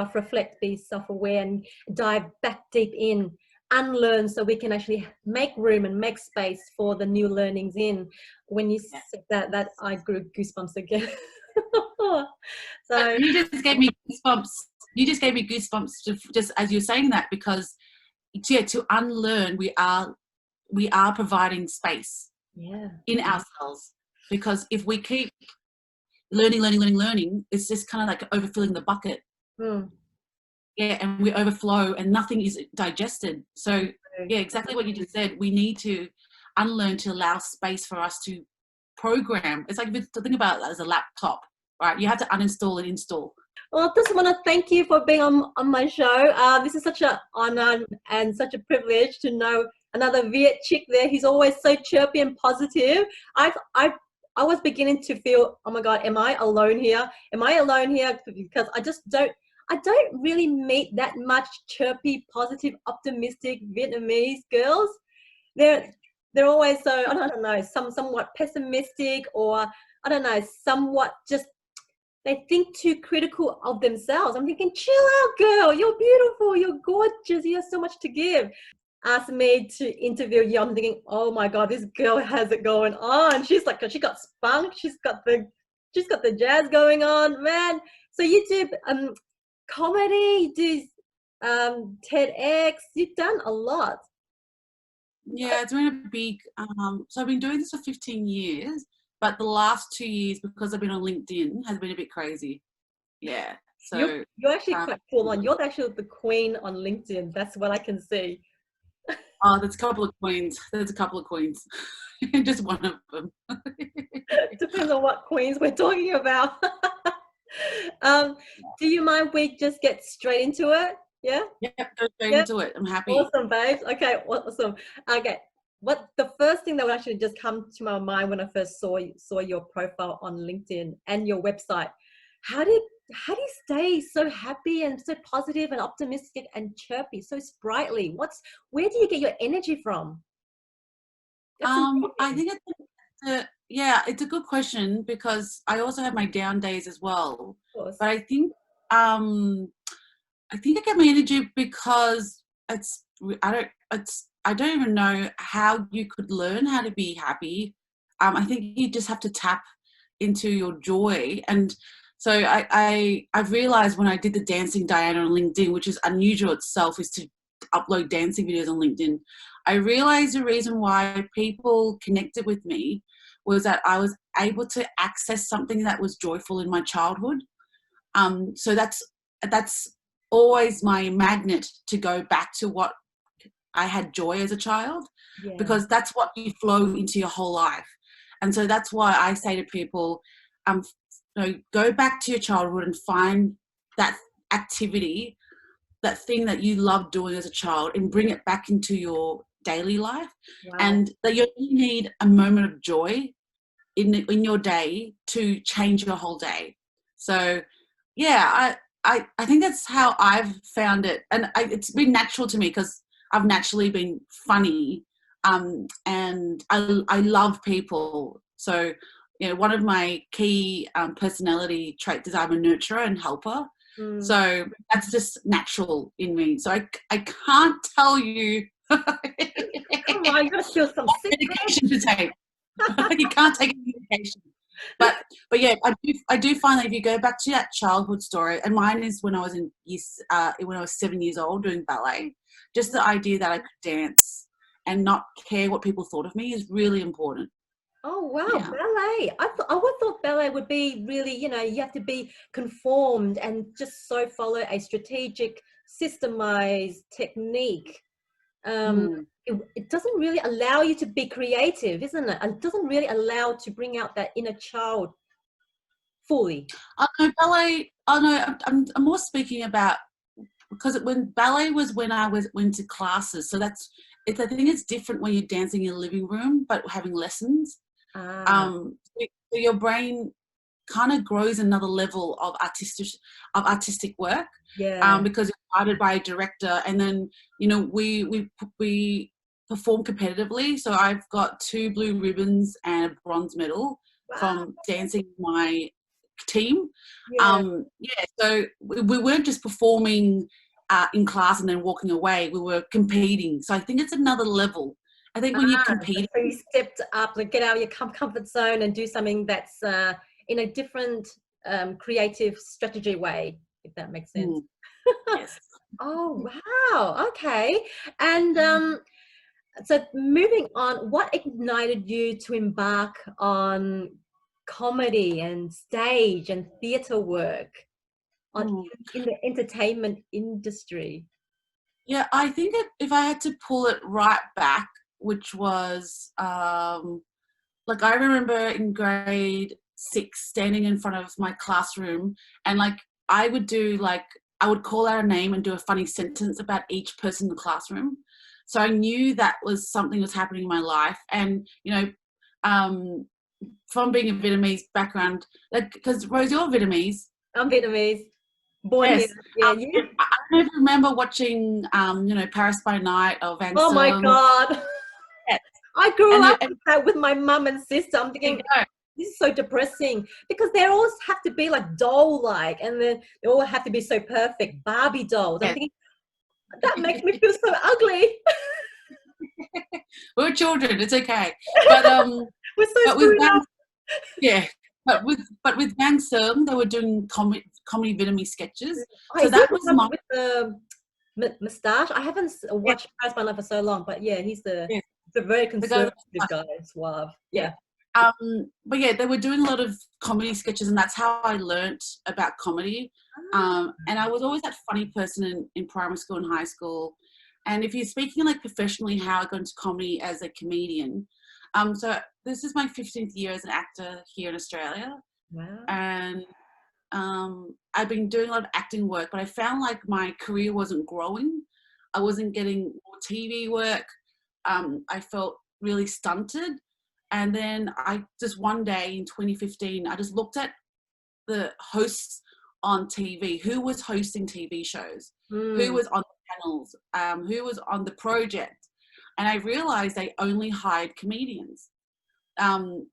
self-reflect, be self-aware, and dive back deep in, unlearn, so we can actually make room and make space for the new learnings in. When you said that I grew goosebumps again. So you just gave me goosebumps. You just gave me goosebumps just as you're saying that, because to unlearn, we are providing space in ourselves, because if we keep learning, it's just kind of like overfilling the bucket. And we overflow and nothing is digested. So exactly what you just said, we need to unlearn to allow space for us to program. It's like, to think about it as a laptop, right? You have to uninstall and install. Well, I just want to thank you for being on my show. This is such an honor and such a privilege to know another Viet chick there. He's always so chirpy and positive. I was beginning to feel, oh my God, am I alone here? Am I alone here? Because I don't really meet that much chirpy, positive, optimistic Vietnamese girls. They're always so, I don't know, somewhat pessimistic, or I don't know, somewhat just, they think too critical of themselves. I'm thinking, chill out, girl. You're beautiful. You're gorgeous. You have so much to give. Asked me to interview you. I'm thinking, oh my God, this girl has it going on. She's like, she got spunk. She's got the jazz going on, man. So you do comedy, you do TEDx. You've done a lot. Yeah, it's been a big. So I've been doing this for 15 years. But the last 2 years, because I've been on LinkedIn, has been a bit crazy. Yeah. So you're actually quite full on. You're actually the queen on LinkedIn. That's what I can see. Oh, there's a couple of queens. Just one of them. Depends on what queens we're talking about. Do you mind we just get straight into it? Yeah? Yeah, go straight into it. I'm happy. Awesome, babes. Okay, awesome. Okay. What the first thing that would actually just come to my mind when I first saw your profile on LinkedIn and your website, how do you stay so happy and so positive and optimistic and chirpy, so sprightly? Where do you get your energy from? I think it's a good question, because I also have my down days as well. But I think I get my energy because I don't even know how you could learn how to be happy. I think you just have to tap into your joy. And so I've realized when I did the Dancing Diana on LinkedIn, which is unusual itself, is to upload dancing videos on LinkedIn. I realized the reason why people connected with me was that I was able to access something that was joyful in my childhood. So that's always my magnet to go back to what I had joy as a child, because that's what you flow into your whole life. And so that's why I say to people, go back to your childhood and find that activity, that thing that you loved doing as a child, and bring it back into your daily life. And that you need a moment of joy in your day to change your whole day. So I think that's how I've found it. And it's been natural to me, because I've naturally been funny, and I love people. So, one of my key personality traits is I'm a nurturer and helper. So that's just natural in me. So I can't tell you. Come on, I'm gonna feel some medication to take. You can't take any medication. But yeah, I do find that if you go back to that childhood story, and mine is when I was 7 years old doing ballet, just the idea that I could dance and not care what people thought of me is really important. Oh wow, ballet! I would thought ballet would be really, you have to be conformed and just so follow a strategic, systemized technique. It doesn't really allow you to be creative, isn't it? It doesn't really allow to bring out that inner child fully. Ballet. I'm more speaking about, because when ballet was when I went to classes. So I think it's different when you're dancing in a living room, but having lessons. So your brain kind of grows another level of artistic work. Because you're guided by a director, and then we perform competitively. So I've got 2 blue ribbons and a bronze medal from dancing my team. Yeah. Yeah, so we weren't just performing in class and then walking away. We were competing. So I think it's another level. I think when you're competing, So you stepped up, like get out of your comfort zone and do something that's in a different creative strategy way, if that makes sense. yes. Oh, wow. Okay. And so moving on, what ignited you to embark on comedy and stage and theatre work on Mm. in the entertainment industry? Yeah, I think if I had to pull it right back, which was like I remember in grade 6 standing in front of my classroom, and like I would do like I would call out a name and do a funny sentence about each person in the classroom. So I knew that was something was happening in my life. And you know, from being a Vietnamese background, like because Rose, you're Vietnamese. I'm Vietnamese, born here. Yes. Yeah, you. I remember watching, you know, Paris by Night or Van Oh my Sung. God. Yes. I grew And, up with that with my mum and sister. I'm thinking, this is so depressing because they always have to be like doll-like, and then they all have to be so perfect, Barbie dolls. I'm yes. thinking, that makes me feel so ugly. We're children, it's okay. But We're so but with screwed Van, up. yeah, but with Van Sung, they were doing comedy Vietnamese sketches. Oh, So is he that the was one my with the moustache? I haven't yes, watched Paris by Night for so long, but yeah, he's the yes, very the guy with conservative guy, suave. yeah. Yeah. But yeah, they were doing a lot of comedy sketches, and that's how I learnt about comedy. And I was always that funny person in primary school and high school. And if you're speaking like professionally, how I got into comedy as a comedian. So this is my 15th year as an actor here in Australia, Wow. and I've been doing a lot of acting work, but I found like my career wasn't growing. I wasn't getting more TV work. I felt really stunted. And then I just one day in 2015, I just looked at the hosts on TV, who was hosting TV shows, who was on the panels, who was on the project. And I realized they only hired comedians.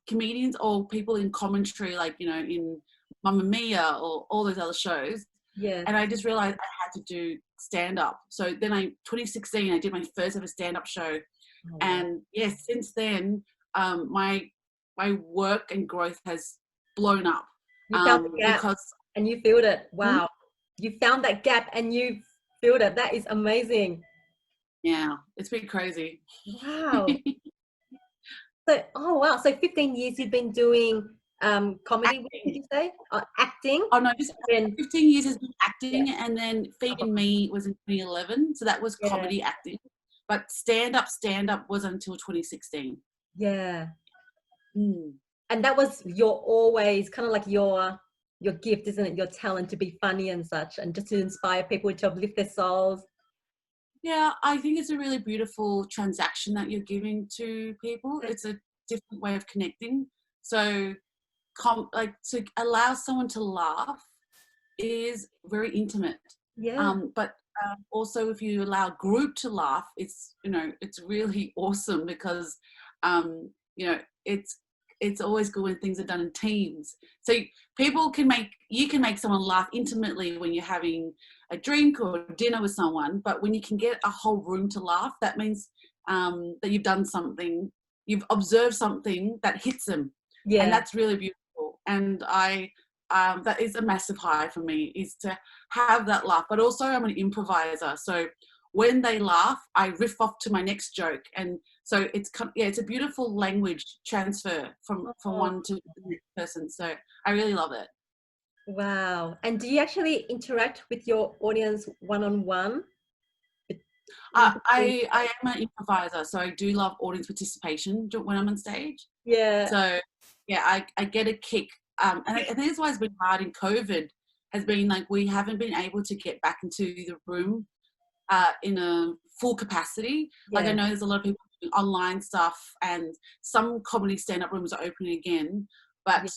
Comedians or people in commentary, like, you know, in Mamma Mia or all those other shows. Yeah. And I just realized I had to do stand-up. So then 2016, I did my first ever stand-up show. Oh, wow. And yes, since then, my work and growth has blown up. You found the gap Because and you filled it. Wow. You found that gap and you filled it. That is amazing. yeah, it's been crazy. Wow. So, oh wow. So 15 years you've been doing comedy, what did you say? Acting? Oh no, just Then 15 years has been acting, yeah. and then Feeding Me was in 2011, so that was Yeah. comedy acting. But stand up was until 2016. Yeah. Mm. And that was your always kind of like your gift, isn't it? Your talent to be funny and such, and just to inspire people to uplift their souls. Yeah, I think it's a really beautiful transaction that you're giving to people. It's a different way of connecting. So, like to allow someone to laugh is very intimate. Yeah. But also, if you allow a group to laugh, it's, you know, it's really awesome because you know, it's always good when things are done in teams. So you can make someone laugh intimately when you're having a drink or dinner with someone, but when you can get a whole room to laugh, that means that you've done something, you've observed something that hits them. Yeah. And that's really beautiful. And that is a massive high for me, is to have that laugh. But also I'm an improviser, so when they laugh, I riff off to my next joke. And so it's a beautiful language transfer from one to the next person. So I really love it. Wow. And do you actually interact with your audience one-on-one? I am an improviser, so I do love audience participation when I'm on stage. Yeah. So yeah, I get a kick. And I think that's why it's been hard in COVID, has been like we haven't been able to get back into the room in a full capacity. Yeah. Like I know there's a lot of people doing online stuff, and some comedy stand-up rooms are opening again, but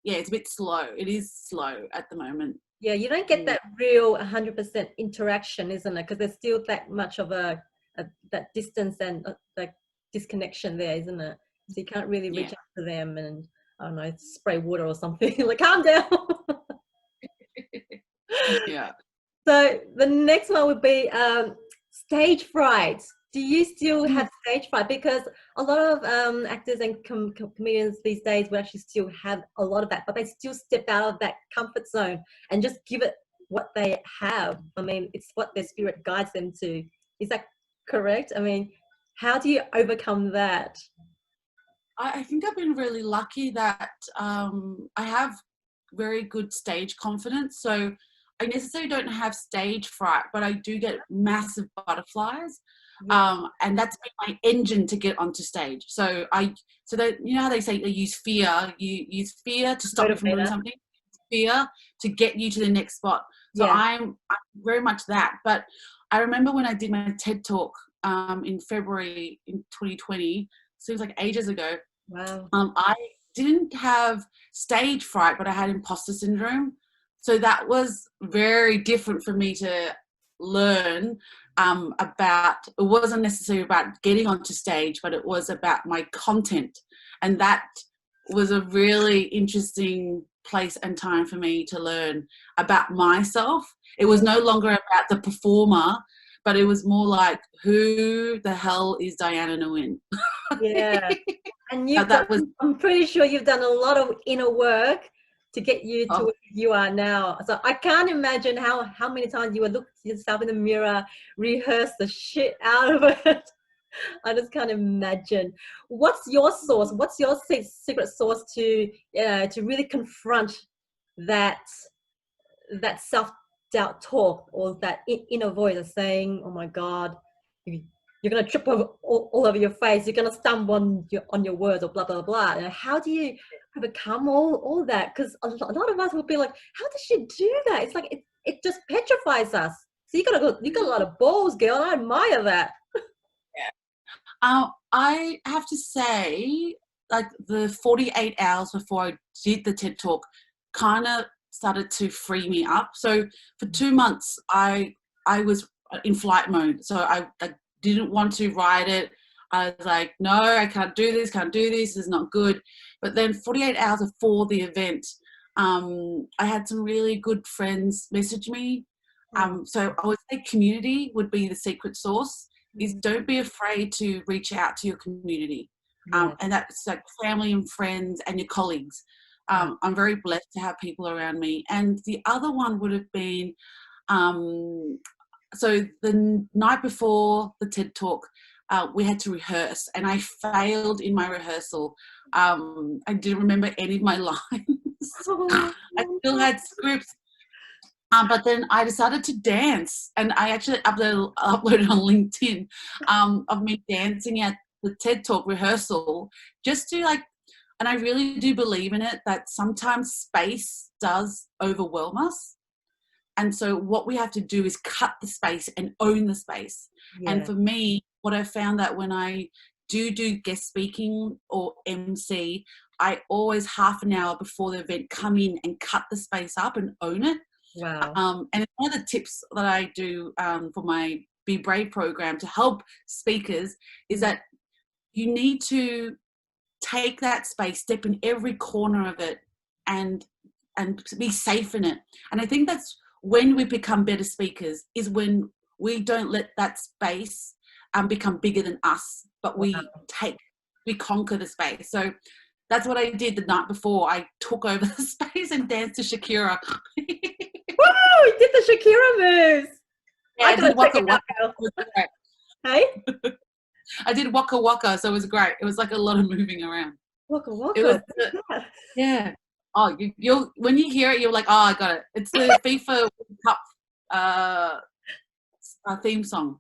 yeah, it's a bit slow. It is slow at the moment. Yeah, you don't get that real 100% interaction, isn't it? Because there's still that much of that distance and like disconnection there, isn't it? So you can't really reach out to them. And I don't know, spray water or something. Like, calm down. Yeah. So the next one would be stage fright. Do you still have stage fright? Because a lot of actors and comedians these days will actually still have a lot of that, but they still step out of that comfort zone and just give it what they have. I mean, it's what their spirit guides them to. Is that correct? I mean, how do you overcome that? I think I've been really lucky that I have very good stage confidence. So I necessarily don't have stage fright, but I do get massive butterflies. Yeah. And that's been my engine to get onto stage. So that, you know how they say they use fear, you use fear to stop you from doing Motivator. something, fear to get you to the next spot. So Yeah. I'm very much that. But I remember when I did my TED talk in February in 2020, seems like ages ago. Wow. I didn't have stage fright, but I had imposter syndrome. So that was very different for me to learn about. It wasn't necessarily about getting onto stage, but it was about my content. And that was a really interesting place and time for me to learn about myself. It was no longer about the performer, but it was more like, who the hell is Diana Nguyen? Yeah. And you've done, That was I'm pretty sure you've done a lot of inner work to get you to oh, where you are now. So I can't imagine how many times you would look at yourself in the mirror, rehearse the shit out of it. I just can't imagine. What's your source? What's your secret sauce to really confront that self-doubt talk, or that inner voice of saying, "Oh my God, you're gonna trip over all over your face. You're gonna stumble on your words," or blah blah blah. And how do you overcome all that? Because a lot of us will be like, "How does she do that?" It's like it just petrifies us. So you got a lot of balls, girl. I admire that. I have to say, like the 48 hours before I did the TED Talk kind of started to free me up. So for 2 months, I was in flight mode. So I didn't want to write it. I was like, no, I can't do this, this is not good. But then 48 hours before the event, I had some really good friends message me. So I would say community would be the secret sauce. Is don't be afraid to reach out to your community. Yeah. And that's like family and friends and your colleagues. Wow. I'm very blessed to have people around me. And the other one would have been, so the night before the TED Talk, we had to rehearse, and I failed in my rehearsal. I didn't remember any of my lines. I still had scripts. But then I decided to dance, and I actually uploaded on LinkedIn of me dancing at the TED Talk rehearsal, just to like, and I really do believe in it, that sometimes space does overwhelm us. And so what we have to do is cut the space and own the space. Yeah. And for me, what I found that when I do guest speaking or MC, I always half an hour before the event come in and cut the space up and own it. Wow. And one of the tips that I do for my Be Brave program to help speakers is that you need to take that space, step in every corner of it, and be safe in it. And I think that's when we become better speakers, is when we don't let that space become bigger than us, but we conquer the space. So that's what I did the night before. I took over the space and danced to Shakira. Woo! You did the Shakira moves. Yeah, I did Waka Waka. Hey? I did Waka Waka, so it was great. It was like a lot of moving around. Waka Waka. It was, yeah. Oh, you'll when you hear it, you're like, oh, I got it. It's the FIFA World Cup theme song.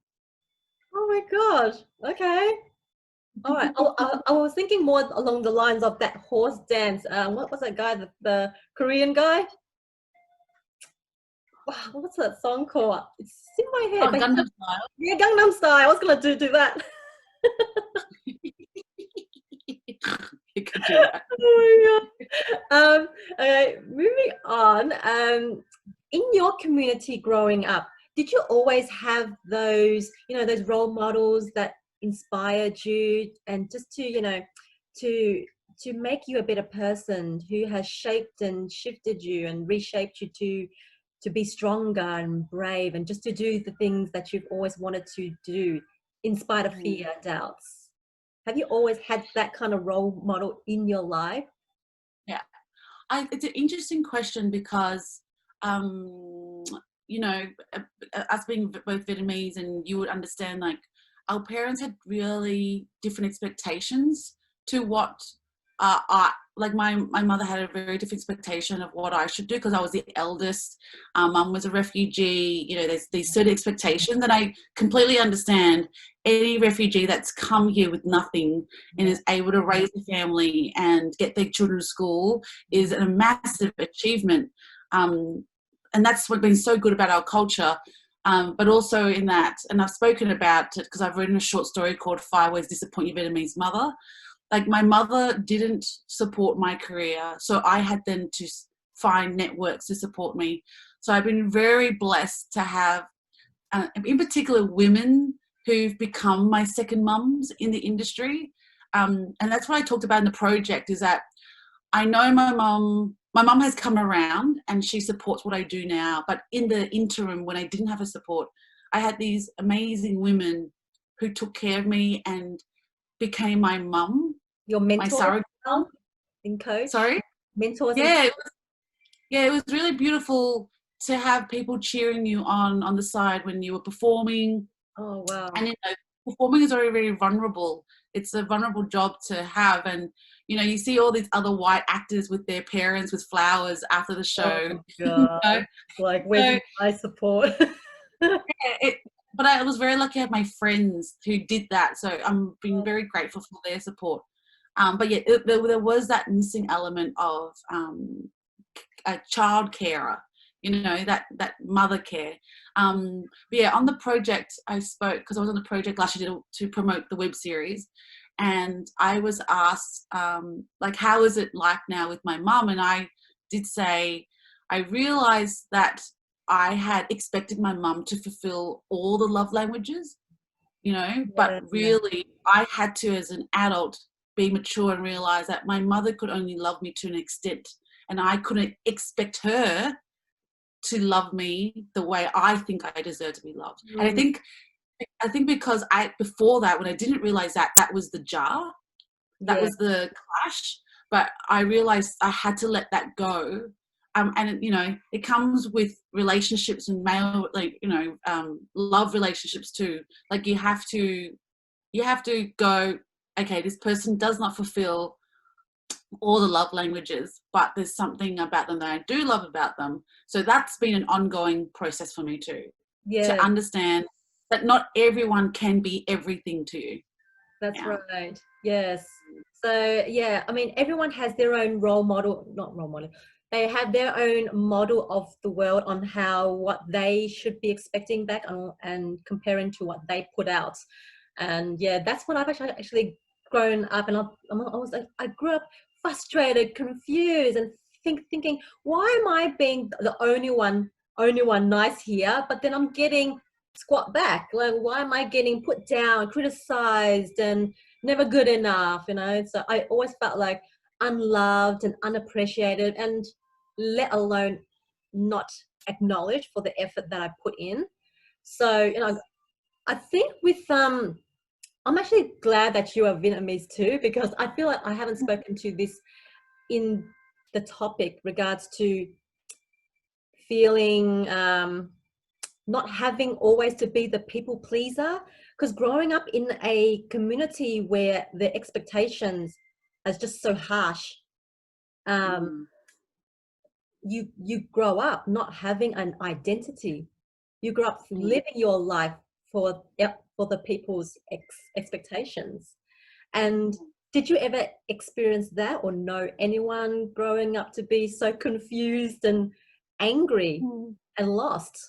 Oh my gosh. Okay. All right. I was thinking more along the lines of that horse dance. What was that guy? The Korean guy? Wow, what's that song called? It's in my head. Oh, Gangnam Style. Yeah, Gangnam Style. I was gonna do that. You could do that. Oh my god. Okay, moving on. In your community growing up, did you always have those, those role models that inspired you, and just to to make you a better person, who has shaped and shifted you and reshaped you to be stronger and brave and just to do the things that you've always wanted to do in spite of fear, doubts? Have you always had that kind of role model in your life? Yeah. It's an interesting question because, you know, us being both Vietnamese, and you would understand, like, our parents had really different expectations to what like my mother had a very different expectation of what I should do because I was the eldest. Mum was a refugee. You know, there's these certain expectations that I completely understand. Any refugee that's come here with nothing and is able to raise a family and get their children to school is a massive achievement. And that's what's been so good about our culture. But also in that, and I've spoken about it because I've written a short story called 5 Ways to Disappoint Your Vietnamese Mother. Like, my mother didn't support my career, so I had then to find networks to support me. So I've been very blessed to have, in particular, women who've become my second mums in the industry. And that's what I talked about in the project, is that I know my mum has come around and she supports what I do now. But in the interim, when I didn't have her support, I had these amazing women who took care of me and became my mum. Your My mentor surrogate mum. and coach? Sorry? Mentors? Yeah, it was really beautiful to have people cheering you on the side when you were performing. Oh, wow. And, you know, performing is very, very vulnerable. It's a vulnerable job to have. And, you know, you see all these other white actors with their parents with flowers after the show. Oh, God. You know? Like, where's my support? But I was very lucky to have my friends who did that. So I'm being very grateful for their support. But yeah, there was that missing element of a child carer, you know, that mother care. But yeah, on the project I spoke, because I was on the project last year to promote the web series, and I was asked, like, how is it like now with my mum? And I did say, I realised that I had expected my mum to fulfill all the love languages, you know, but really I had to, as an adult, be mature and realise that my mother could only love me to an extent, and I couldn't expect her to love me the way I think I deserve to be loved. And I think because before that, when I didn't realise that was the jar, that was the clash, but I realised I had to let that go. And, you know, it comes with relationships and male, like, you know, love relationships too. Like, you have to go, okay, this person does not fulfill all the love languages, but there's something about them that I do love about them. So that's been an ongoing process for me too, to understand that not everyone can be everything to you. That's right. Yes. So yeah, I mean, everyone has their own role model, not role model. They have their own model of the world on what they should be expecting back and comparing to what they put out. And yeah, that's what I've actually grown up, and I grew up frustrated, confused, and thinking, why am I being the only one nice here? But then I'm getting squat back. Like, why am I getting put down, criticized, and never good enough? You know, so I always felt like unloved and unappreciated, and let alone not acknowledged for the effort that I put in. So, you know, I think with I'm actually glad that you are Vietnamese too, because I feel like I haven't spoken to this in the topic regards to feeling not having always to be the people pleaser, because growing up in a community where the expectations are just so harsh, you grow up not having an identity. You grow up living your life for the people's expectations. And did you ever experience that, or know anyone growing up to be so confused and angry and lost?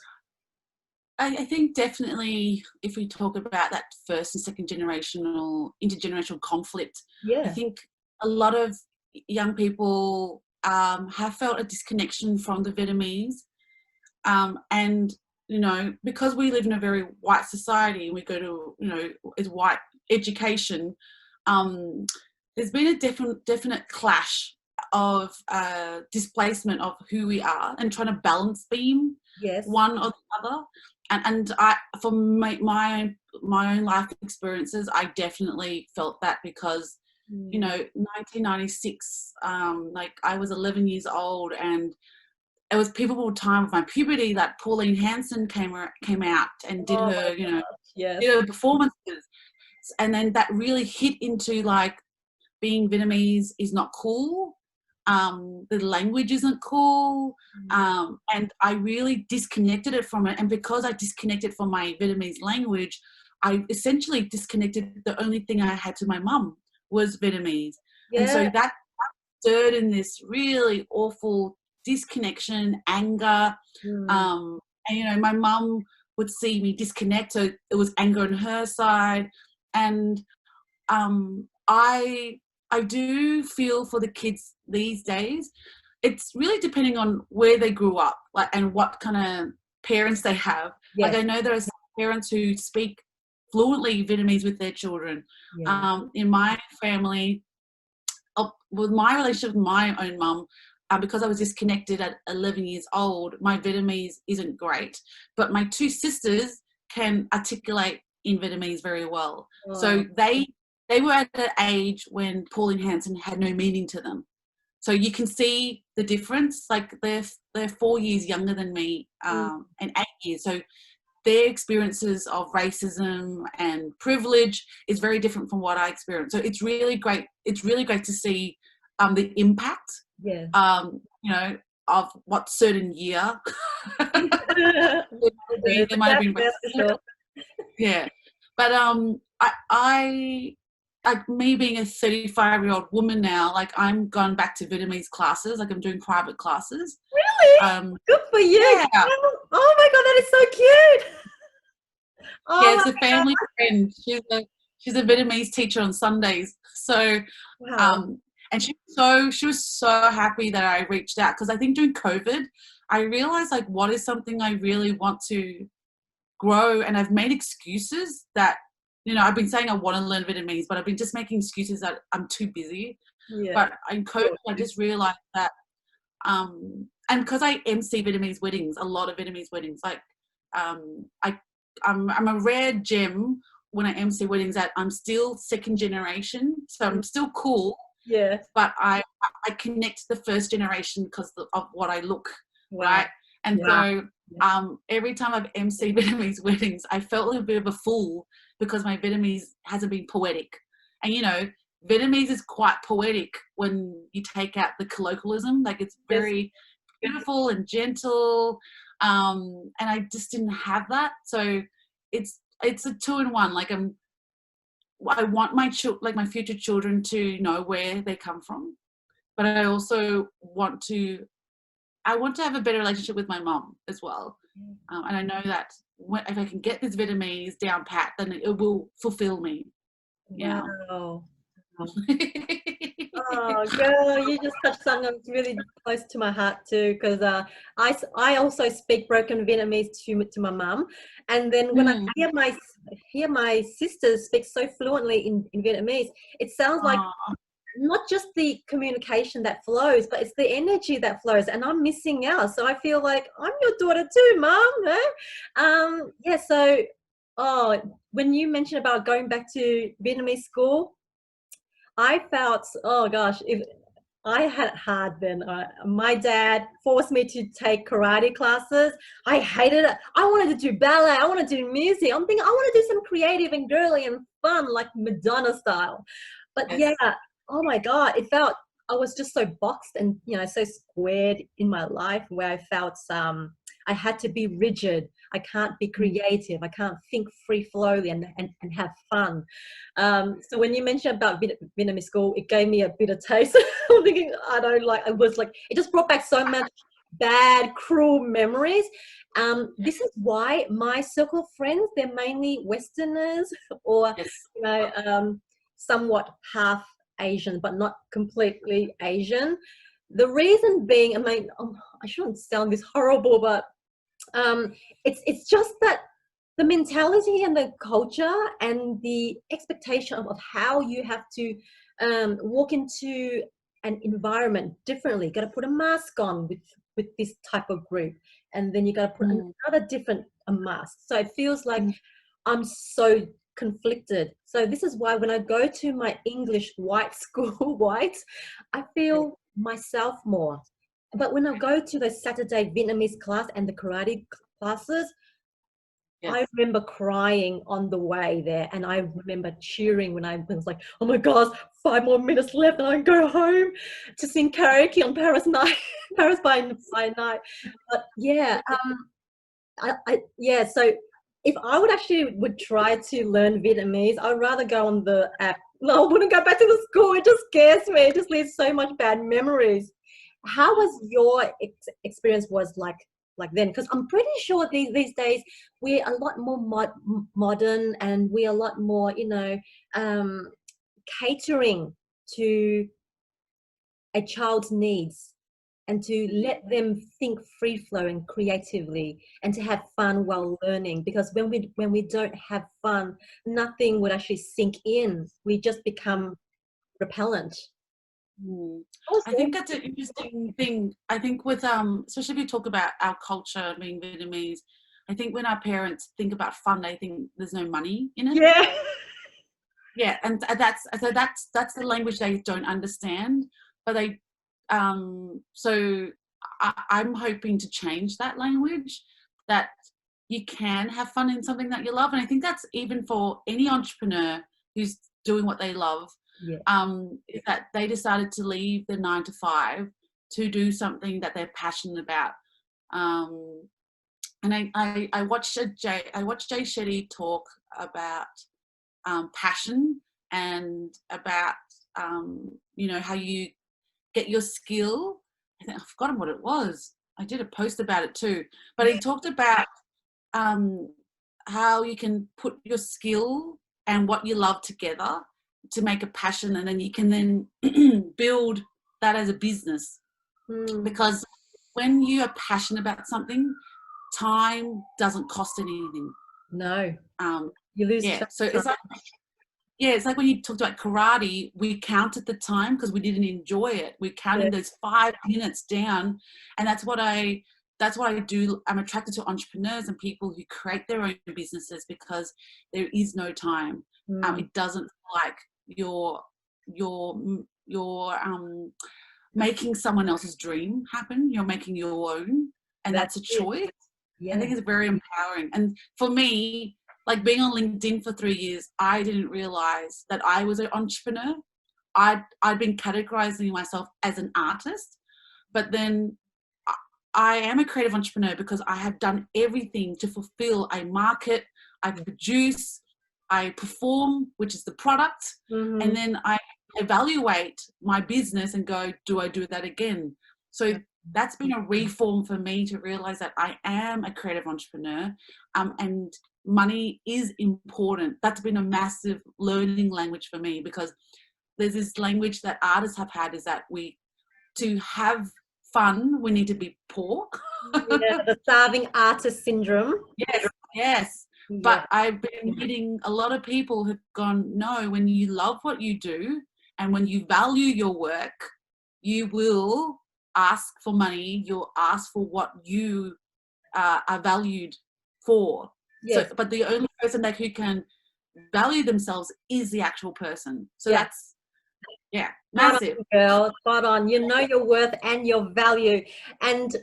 I think definitely, if we talk about that first and second intergenerational conflict, I think a lot of young people have felt a disconnection from the Vietnamese. And, you know, because we live in a very white society and we go to, you know, is white education, there's been a definite clash of displacement of who we are and trying to balance beam Yes. one or the other. And I, from my own life experiences, I definitely felt that because, you know, 1996, like I was 11 years old, and it was pivotal time of my puberty that Pauline Hanson came out and did Oh my her, you know, gosh, yes. did her performances. And then that really hit into like being Vietnamese is not cool. The language isn't cool. And I really disconnected it from it. And because I disconnected from my Vietnamese language, I essentially disconnected the only thing I had to my mum was Vietnamese. Yeah. And so that stirred in this really awful disconnection, anger. And, you know, my mum would see me disconnect. So it was anger on her side. And I do feel for the kids these days. It's really depending on where they grew up, like, and what kind of parents they have. Yes. Like I know there are some parents who speak fluently Vietnamese with their children. Yeah. In my family, with my relationship with my own mum, because I was disconnected at 11 years old, my Vietnamese isn't great. But my two sisters can articulate in Vietnamese very well. Oh. So they were at an age when Pauline Hanson had no meaning to them. So you can see the difference. Like they're 4 years younger than me, and 8 years. So their experiences of racism and privilege is very different from what I experienced. So it's really great. It's really great to see the impact. Yeah. You know, of what certain year. There might have been Sure. yeah, but I like me being a 35-year-old woman now, like I'm gone back to Vietnamese classes, like I'm doing private classes. Really? Good for you. Yeah. Oh my God, that is so cute. Oh Yeah, it's a family friend. She's a Vietnamese teacher on Sundays. So, wow. and she was so happy that I reached out, because I think during COVID, I realized like what is something I really want to grow, and I've made excuses that, you know, I've been saying I want to learn Vietnamese, but I've been just making excuses that I'm too busy. Yeah. But in COVID, I just realized that, and because I MC Vietnamese weddings, a lot of Vietnamese weddings, like I'm a rare gem when I MC weddings that I'm still second generation, so I'm still cool. Yeah. But I connect to the first generation because of what I look, Wow. right? And so every time I've MC'd Vietnamese weddings, I felt like a bit of a fool because my Vietnamese hasn't been poetic. And, you know, Vietnamese is quite poetic when you take out the colloquialism. Like it's very beautiful and gentle. And I just didn't have that. So it's a 2-in-1. Like I want my future children to know where they come from, but I also want to have a better relationship with my mom as well. And I know that if I can get this Vietnamese down pat, then it will fulfill me. Yeah. Wow. Oh, girl, you just touched something that's really close to my heart too, because I also speak broken Vietnamese to my mum, and then when I hear my sisters speak so fluently in Vietnamese, it sounds like not just the communication that flows, but it's the energy that flows, and I'm missing out. So I feel like I'm your daughter too, Mum. Yeah. So, when you mentioned about going back to Vietnamese school, I felt, oh gosh, if I had it hard then. My dad forced me to take karate classes. I hated it. I wanted to do ballet. I wanted to do music. I'm thinking I want to do some creative and girly and fun, like Madonna style. But yeah, oh my God, it felt I was just so boxed and, you know, so squared in my life, where I felt I had to be rigid. I can't be creative. I can't think free flowly and have fun. So when you mentioned about Vietnamese school, it gave me a bitter taste. I'm thinking, it just brought back so much bad, cruel memories. This is why my circle of friends, they're mainly Westerners or, you know, somewhat half Asian, but not completely Asian. The reason being, I mean, I shouldn't sound this horrible, but it's just that the mentality and the culture and the expectation of how you have to walk into an environment differently. Got to put a mask on with this type of group, and then you got to put another different mask. So it feels like I'm so conflicted. So this is why when I go to my English white school, I feel myself more. But when I go to the Saturday Vietnamese class and the karate classes, I remember crying on the way there, and I remember cheering when I was like, oh my gosh, 5 more minutes left and I can go home to sing karaoke on Paris night, Paris by night. But yeah, so if I would try to learn Vietnamese, I'd rather go on the app. No, I wouldn't go back to the school. It just scares me. It just leaves so much bad memories. How was your experience like then? Because I'm pretty sure these days we're a lot more modern, and we're a lot more, catering to a child's needs, and to let them think free flowing creatively, and to have fun while learning. Because when we don't have fun, nothing would actually sink in. We just become repellent. I think that's an interesting thing. I think with especially if you talk about our culture being Vietnamese, I think when our parents think about fun, they think there's no money in it. Yeah. Yeah, and that's the language they don't understand. But they so I'm hoping to change that language, that you can have fun in something that you love. And I think that's even for any entrepreneur who's doing what they love. Is that they decided to leave the 9 to 5 to do something that they're passionate about. And I watched Jay Shetty talk about passion, and about how you get your skill. I've forgotten what it was. I did a post about it too, but he talked about how you can put your skill and what you love together to make a passion, and then you can then build that as a business. Because when you are passionate about something, time doesn't cost anything. No. You lose. Yeah. So it's like when you talked about karate, we counted the time because we didn't enjoy it. We counted those 5 minutes down, and that's what I do. I'm attracted to entrepreneurs and people who create their own businesses, because there is no time. It doesn't feel like you're making someone else's dream happen. You're making your own, and that's a choice. I think it's very empowering. And for me, like being on LinkedIn for 3 years, I didn't realize that I was an entrepreneur. I'd been categorizing myself as an artist, but then I am a creative entrepreneur because I have done everything to fulfill a market. I produce, I perform, which is the product, and then I evaluate my business and go, do I do that again? So that's been a reform for me to realize that I am a creative entrepreneur, and money is important. That's been a massive learning language for me, because there's this language that artists have had, is that to have fun, we need to be poor. The starving artist syndrome. Yes. But I've been meeting a lot of people who've gone, no, when you love what you do and when you value your work, you will ask for money, you'll ask for what you are valued for. So, but the only person who can value themselves is the actual person. So that's, massive. Girl, spot on. You know your worth and your value. And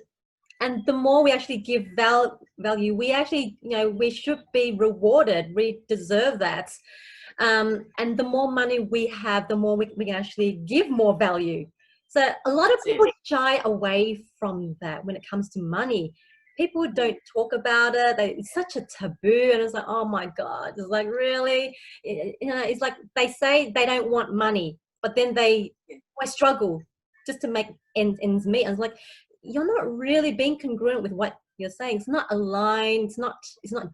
the more we actually give value, we actually, we should be rewarded. We deserve that. And the more money we have, the more we can actually give more value. So a lot of people shy away from that when it comes to money. People don't talk about it. It's such a taboo, and it's like, oh my God, it's like, really? It's like they say they don't want money, but then they struggle just to make ends meet. And it's like, you're not really being congruent with what you're saying. It's not aligned. It's not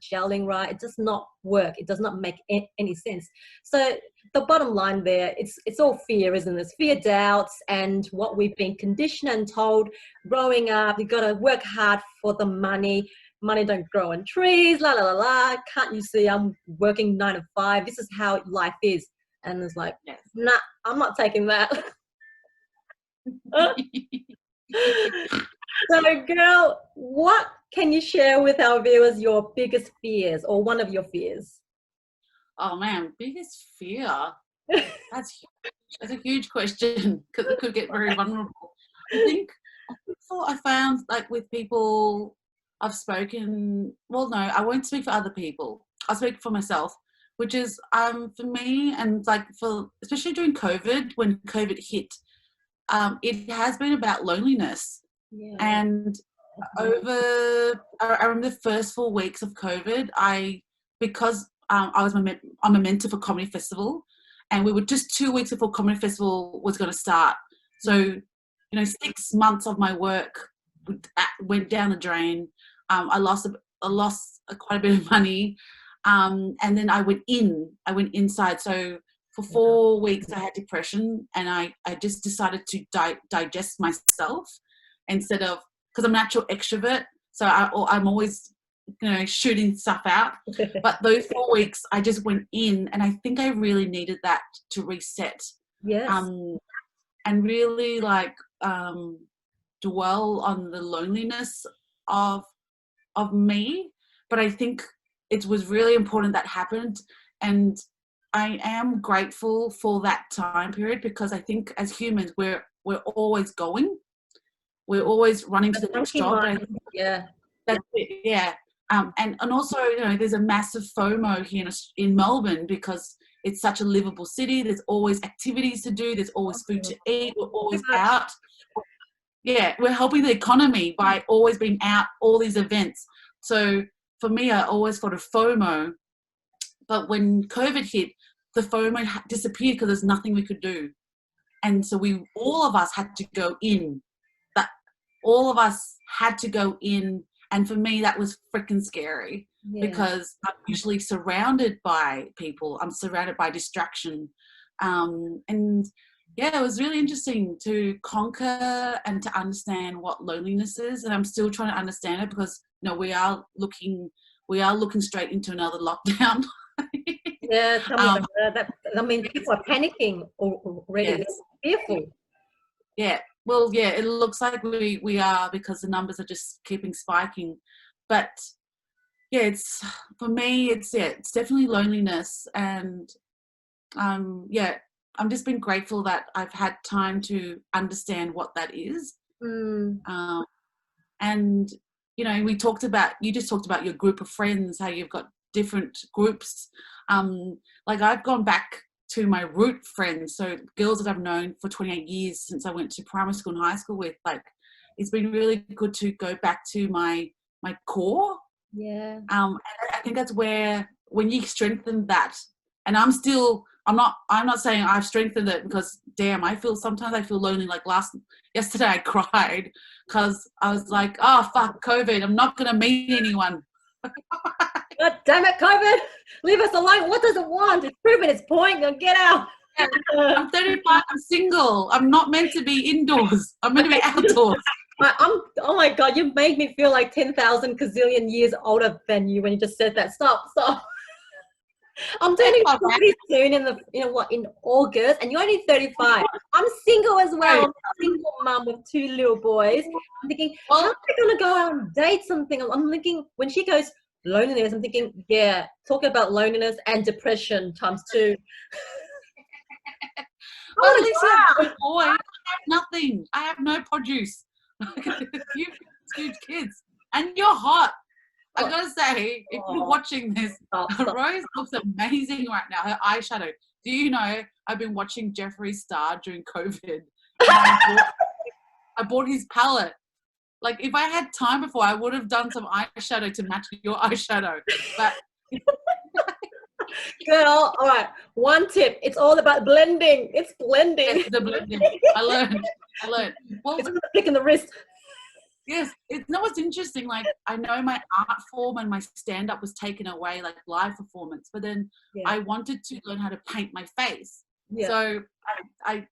gelling right. It does not work. It does not make any sense. So the bottom line there, it's all fear, isn't it? It's fear, doubts, and what we've been conditioned and told growing up. You've got to work hard for the money. Money don't grow on trees. La la la la. Can't you see I'm working 9 to 5? This is how life is. and it's like, Yes. nah, I'm not taking that. So, girl, what can you share with our viewers your biggest fears or one of your fears? Oh man, biggest fear. That's huge. That's a huge question because it could get very vulnerable. I think what I found, like with people I've spoken, well, no, I won't speak for other people. I'll speak for myself, which is for me, and like for especially during COVID, when COVID hit, it has been about loneliness. Yeah. And I remember the first 4 weeks of COVID, because I'm a mentor for Comedy Festival, and we were just 2 weeks before Comedy Festival was going to start. So, 6 months of my work went down the drain. I lost quite a bit of money, and then I went inside. So for 4 weeks, I had depression, and I just decided to digest myself instead of, because I'm a natural extrovert, so I'm always shooting stuff out. But those 4 weeks, I just went in, and I think I really needed that to reset. Yes. And really dwell on the loneliness of me. But I think it was really important that happened, and I am grateful for that time period, because I think as humans we're always going. We're always running to the next job. But I think that's it, yeah. And also, there's a massive FOMO here in Melbourne, because it's such a livable city. There's always activities to do. There's always food to eat. We're always out. Yeah, we're helping the economy by always being out, all these events. So for me, I always thought of FOMO. But when COVID hit, the FOMO disappeared because there's nothing we could do. And so all of us had to go in. All of us had to go in, and for me that was freaking scary, because I'm usually surrounded by people. I'm surrounded by distraction, and it was really interesting to conquer and to understand what loneliness is. And I'm still trying to understand it, because we are looking straight into another lockdown. Yeah, tell me about that. I mean, people are panicking already. Yes. They're fearful. Yeah. Well, yeah, it looks like we are, because the numbers are just keeping spiking. But yeah, for me, it's definitely loneliness. And I'm just been grateful that I've had time to understand what that is. And you just talked about your group of friends, how you've got different groups. Like I've gone back to my root friends, so girls that I've known for 28 years since I went to primary school and high school with. Like, it's been really good to go back to my core. Yeah. And I think that's where, when you strengthen that, and I'm not saying I've strengthened it, because sometimes I feel lonely. Like yesterday I cried because I was like, oh fuck COVID, I'm not gonna meet anyone. God damn it, COVID! Leave us alone. What does it want? It's proven its point. Now get out. I'm 35. I'm single. I'm not meant to be indoors. I'm meant to be outdoors. Oh my God! You've made me feel like 10,000 gazillion years older than you when you just said that. Stop. I'm turning 40 soon in August, and you're only 35. I'm single as well. I'm a single mum with 2 little boys. I'm thinking, how am I going to go out and date something? I'm thinking, when she goes loneliness, I'm thinking, talk about loneliness and depression times 2. Well, at least you have a boy. I have nothing. I have no produce. You've huge kids, and you're hot. I gotta say, if you're watching this, Rose looks amazing right now. Her eyeshadow. Do you know, I've been watching Jeffree Star during COVID. I bought his palette. Like, if I had time before, I would have done some eyeshadow to match your eyeshadow. But girl, all right. One tip: it's all about blending. It's blending. Yes, the blending. I learned. Well, it's a flick in the wrist. Yes, it's interesting. Like, I know my art form and my stand-up was taken away, like live performance, but then I wanted to learn how to paint my face. Yeah. So I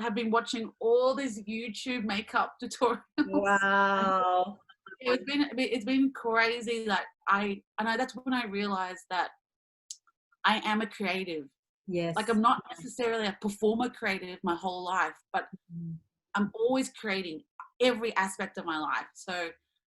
have been watching all these YouTube makeup tutorials. Wow. It's been crazy. Like, that's when I realized that I am a creative. Yes. Like I'm not necessarily a performer creative my whole life, but I'm always creating every aspect of my life. So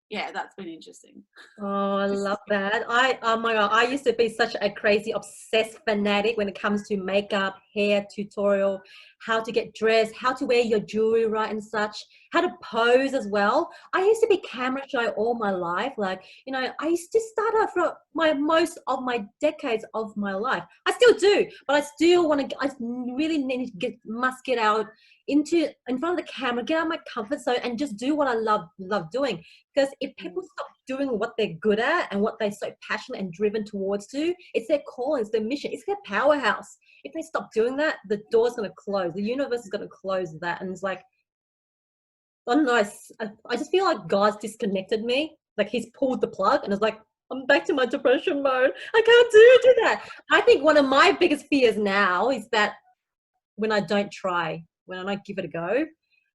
yeah, that's been interesting. Oh, I love that. Oh my God, I used to be such a crazy, obsessed fanatic when it comes to makeup, hair tutorial, how to get dressed, how to wear your jewelry right and such, how to pose as well. I used to be camera shy all my life. Like, you know, I used to start off for most of my decades of my life. I still do, but I still want to, I really must get out in front of the camera, get out of my comfort zone and just do what I love doing. Because if people stop doing what they're good at and what they're so passionate and driven towards to, it's their calling, it's their mission, it's their powerhouse. If they stop doing that, the door's going to close. The universe is going to close that. And it's like, I don't know, I just feel like God's disconnected me. Like he's pulled the plug and it's like, I'm back to my depression mode. I can't do that. I think one of my biggest fears now is that when I don't try, when I don't give it a go.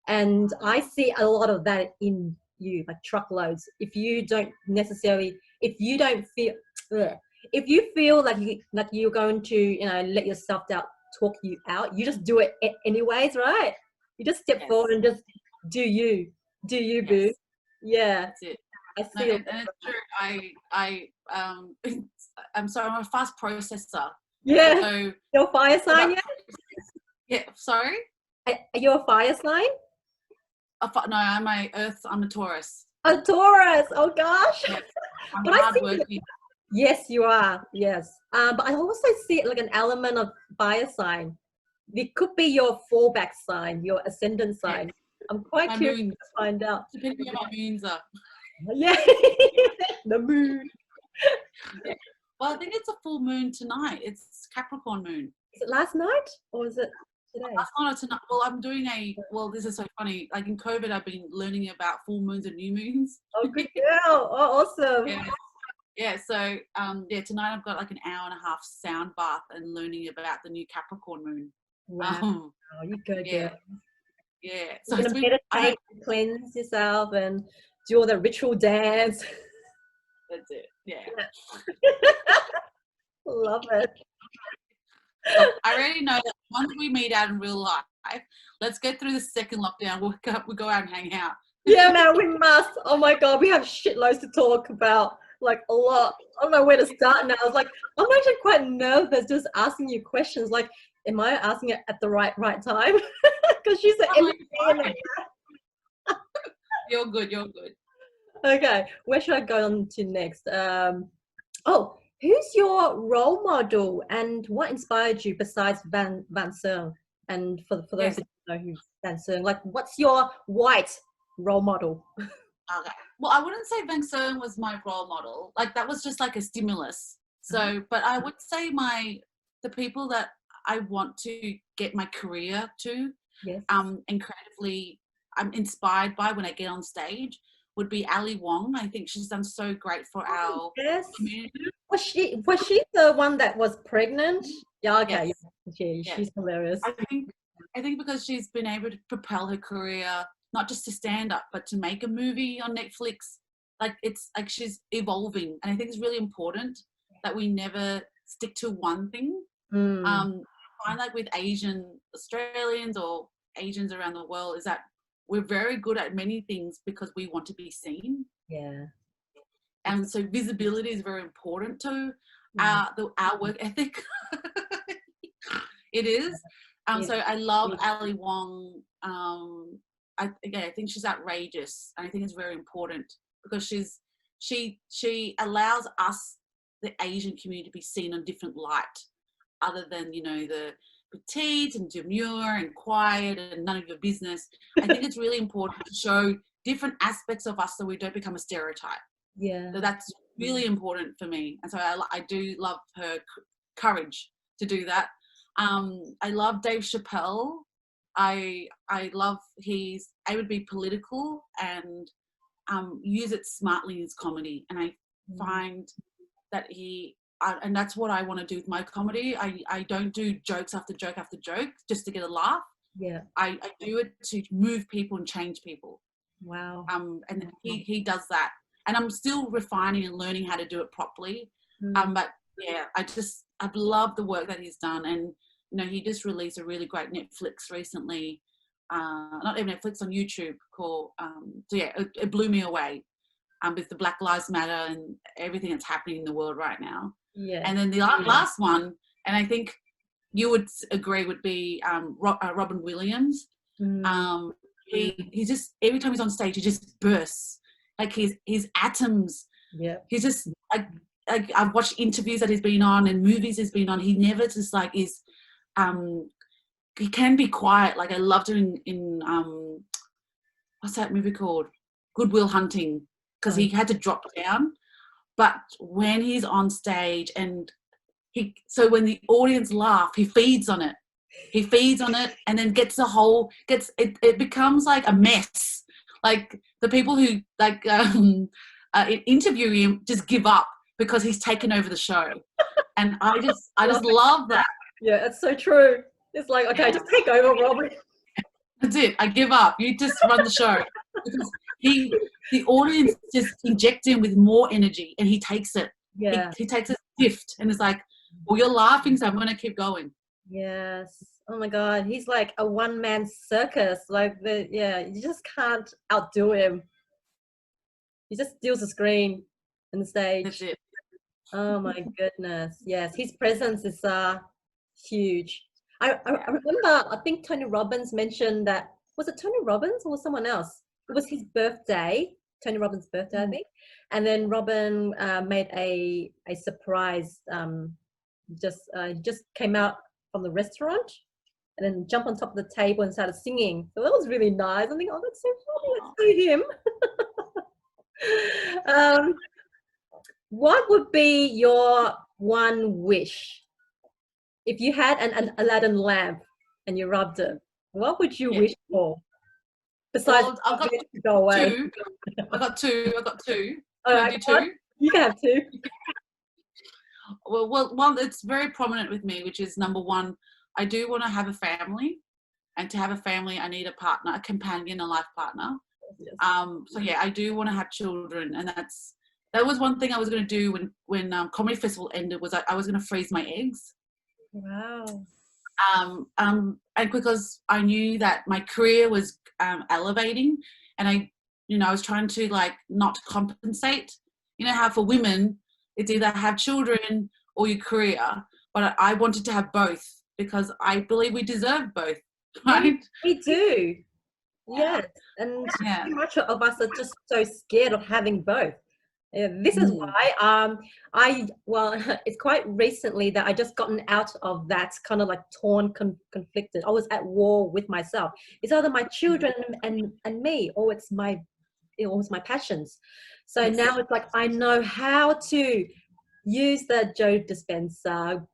And I see a lot of that in you, like truckloads. If you don't feel like you're going to, you know, let your self-doubt talk you out, you just do it anyways, right? You just step forward and just do you, boo. Yeah. That's it. I see it. And it's true. I'm sorry, I'm a fast processor. Yeah. So You're a fire sign, yeah? Yeah, sorry? Are you a fire sign? No, I'm a Taurus. A Taurus. Oh gosh. Yeah. I'm But hardworking. Yes, you are. Yes. But I also see it like an element of fire sign. It could be your fallback sign, your ascendant sign. Yeah. I'm quite curious to find out. Depending on my moons are. Yeah. The moon. Yeah. Well, I think it's a full moon tonight. It's Capricorn moon. Is it last night or is it today? Last night or tonight. Well, I'm doing this is so funny. Like in COVID, I've been learning about full moons and new moons. Oh, good girl. Oh, awesome. Yeah. So, tonight I've got like an hour and a half sound bath and learning about the new Capricorn moon. Wow. You go, girl. Yeah. So you're going to meditate, cleanse yourself and do all the ritual dance. That's it. Yeah. Love it. Look, I already know that once we meet out in real life, let's get through the second lockdown. We'll go out and hang out. Yeah, man, we must. Oh my God, we have shitloads to talk about. Like a lot. I don't know where to start now. I was like, I'm actually quite nervous just asking you questions. Like, am I asking it at the right time? Because she's an MVP. You're good. Okay, where should I go on to next? Who's your role model and what inspired you besides Van Sung? And for those that don't know who's Van Sung, like what's your white role model? Okay. Well, I wouldn't say Van Sung was my role model. Like that was just like a stimulus. So, but I would say the people that I want to get my career to, and creatively I'm inspired by when I get on stage would be Ali Wong. I think she's done so great for our community. Was she the one that was pregnant? Yeah, okay. Yes. She's hilarious. I think because she's been able to propel her career, not just to stand up, but to make a movie on Netflix. Like it's like she's evolving. And I think it's really important that we never stick to one thing. I find like with Asian Australians or Asians around the world is that we're very good at many things because we want to be seen. Yeah. And so visibility is very important to our work ethic. It is. So I love Ali Wong. I think she's outrageous. And I think it's very important because she allows us, the Asian community, to be seen on different light other than, you know, the petite and demure and quiet and none of your business. I think it's really important to show different aspects of us so we don't become a stereotype. Yeah. So that's really important for me. And so I do love her courage to do that. I love Dave Chappelle. I love he's able to be political and use it smartly in his comedy. And I find that and that's what I want to do with my comedy. I don't do jokes after joke after joke just to get a laugh. Yeah. I do it to move people and change people. Wow. And he does that. And I'm still refining and learning how to do it properly. But yeah, I've loved the work that he's done. And he just released a really great Netflix recently, not even Netflix, on YouTube, called, so yeah, it blew me away, with the Black Lives Matter and everything that's happening in the world right now. Yeah. And then the last one, and I think you would agree, would be Robin Williams. He just, every time he's on stage, he just bursts, like his atoms. Yeah. He's just like I've watched interviews that he's been on and movies he's been on. He never just like is. He can be quiet. Like I loved him in what's that movie called? Good Will Hunting, because he had to drop down. But when he's on stage and so when the audience laugh, he feeds on it. He feeds on it and then it becomes like a mess. Like the people who like interview him just give up because he's taken over the show. And I just love that. Yeah, it's so true. It's like, okay, just take over, Robert. That's it. I give up. You just run the show. Because the audience just injects him with more energy and he takes it. Yeah. He takes a gift and it's like, well, you're laughing, so I'm going to keep going. Yes. Oh my God. He's like a one-man circus. Like, you just can't outdo him. He just steals the screen and the stage. That's it. Oh my goodness. Yes. His presence is huge. I remember, I think Tony Robbins mentioned that, was it Tony Robbins or someone else? It was his birthday, Tony Robbins' birthday, I think. And then Robin made a surprise, just came out from the restaurant and then jumped on top of the table and started singing. So that was really nice. I think, oh, that's so funny. Let's see him. What would be your one wish? If you had an Aladdin lamp and you rubbed it, what would you wish for? Besides, I've got to go away. two. I got two. All right, two. You can have two. Well, one that's very prominent with me, which is number one, I do want to have a family, and to have a family, I need a partner, a companion, a life partner. Yes. So yeah, I do want to have children, and that was one thing I was going to do when Comedy Festival ended. Was I was going to freeze my eggs. Wow. And because I knew that my career was elevating, and I was trying to like not compensate. You know how for women it's either have children or your career, but I wanted to have both because I believe we deserve both, right? We do. Yes, and too much of us are just so scared of having both. This is why it's quite recently that I just gotten out of that kind of like torn, conflicted. I was at war with myself. It's either my children and me, or it's my passions. So now it's like I know how to use the Joe Dispenza,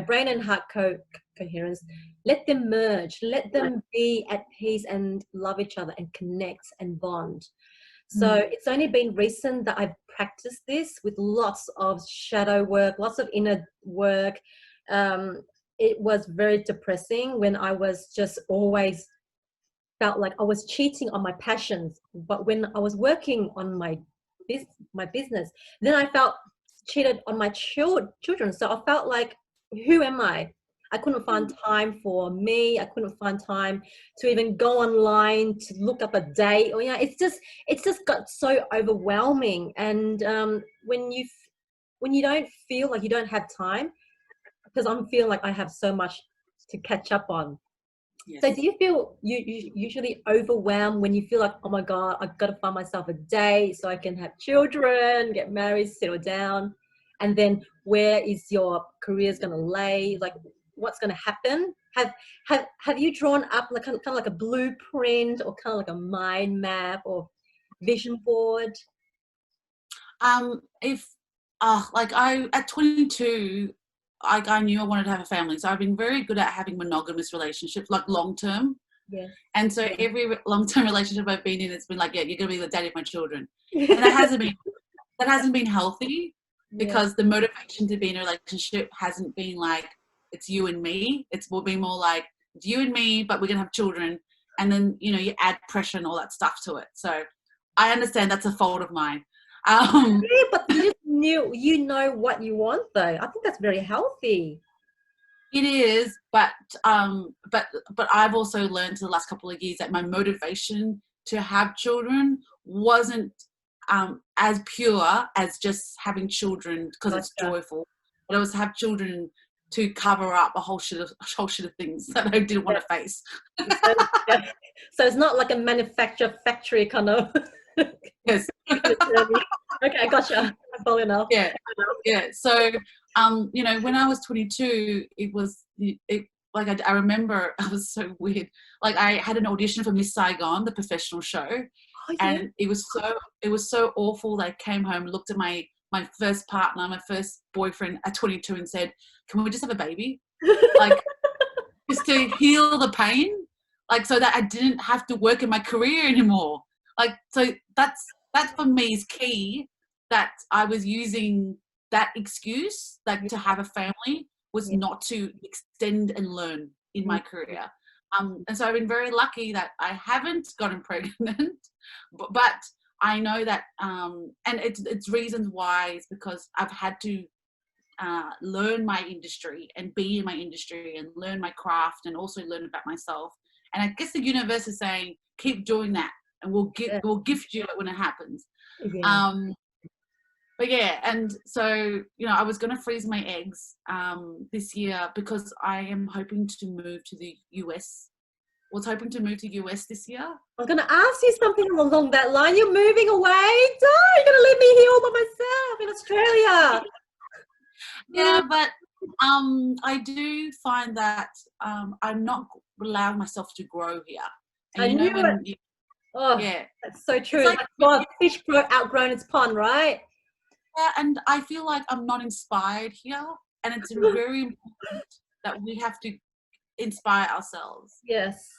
brain and heart coherence. Let them merge. Let them be at peace and love each other and connect and bond. So it's only been recent that I've practiced this with lots of shadow work, lots of inner work. It was very depressing when I was just always felt like I was cheating on my passions. But when I was working on my business, then I felt cheated on my children. So I felt like, who am I? I couldn't find time for me. I couldn't find time to even go online to look up a date. Or it's just got so overwhelming. And when you don't feel like you don't have time, because I'm feeling like I have so much to catch up on. Yes. So do you feel you usually overwhelmed when you feel like, oh my God, I've got to find myself a date so I can have children, get married, settle down, and then where is your career's going to lay? Like, what's going to happen? Have you drawn up like kind of like a blueprint or kind of like a mind map or vision board? At 22, I knew I wanted to have a family, so I've been very good at having monogamous relationships, like long term. Yeah. And so every long term relationship I've been in, it's been like, yeah, you're gonna be the daddy of my children, and that hasn't been healthy because the motivation to be in a relationship hasn't been like it's you and me. It's been more like it's you and me, but we're gonna have children, and then you add pressure and all that stuff to it. So I understand that's a fault of mine. But you know what you want, though. I think that's very healthy. It is, but I've also learned the last couple of years that my motivation to have children wasn't as pure as just having children because it's Gotcha. joyful. But it was to have children to cover up a whole shit of things that I didn't want to face. So, yeah. So it's not like a manufacturer factory kind of. Yes. Okay, gotcha. I'm following now. Yeah. Yeah. So, you know, when I was 22, it was like I remember I was so weird. Like I had an audition for Miss Saigon, the professional show, Oh, yeah. and it was so awful. They came home, looked at my first partner, my first boyfriend at 22, and said, "Can we just have a baby?" Like just to heal the pain, like so that I didn't have to work in my career anymore. Like so that for me is key. That I was using that excuse, like to have a family, was Yeah. not to extend and learn in my career. And so I've been very lucky that I haven't gotten pregnant, but I know that, and it's reasons why is because I've had to learn my industry and be in my industry and learn my craft and also learn about myself. And I guess the universe is saying, keep doing that, and we'll gift you it when it happens. Yeah. But yeah, and so, you know, I was going to freeze my eggs this year because I am hoping to move to the US. Was hoping to move to US this year. I was going to ask you something along that line. You're moving away? No, you're going to leave me here all by myself in Australia. Yeah, but I do find that I'm not allowing myself to grow here. And I you know knew when it. Oh, yeah, that's so true. it's like, Like, well, fish outgrown its pond, right? yeah, and I feel like I'm not inspired here, and it's very important that we have to inspire ourselves. Yes.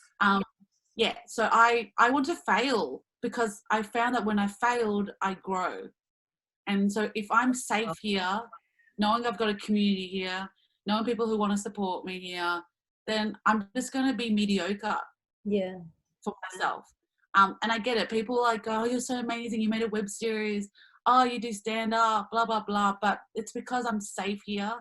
Yeah, so I want to fail because I found that when I failed, I grow. And so if I'm safe here, knowing I've got a community here, knowing people who want to support me here, then I'm just going to be mediocre Yeah. for myself. And I get it. People are like, oh, you're so amazing. You made a web series. Oh, you do stand up, blah, blah, blah. But it's because I'm safe here.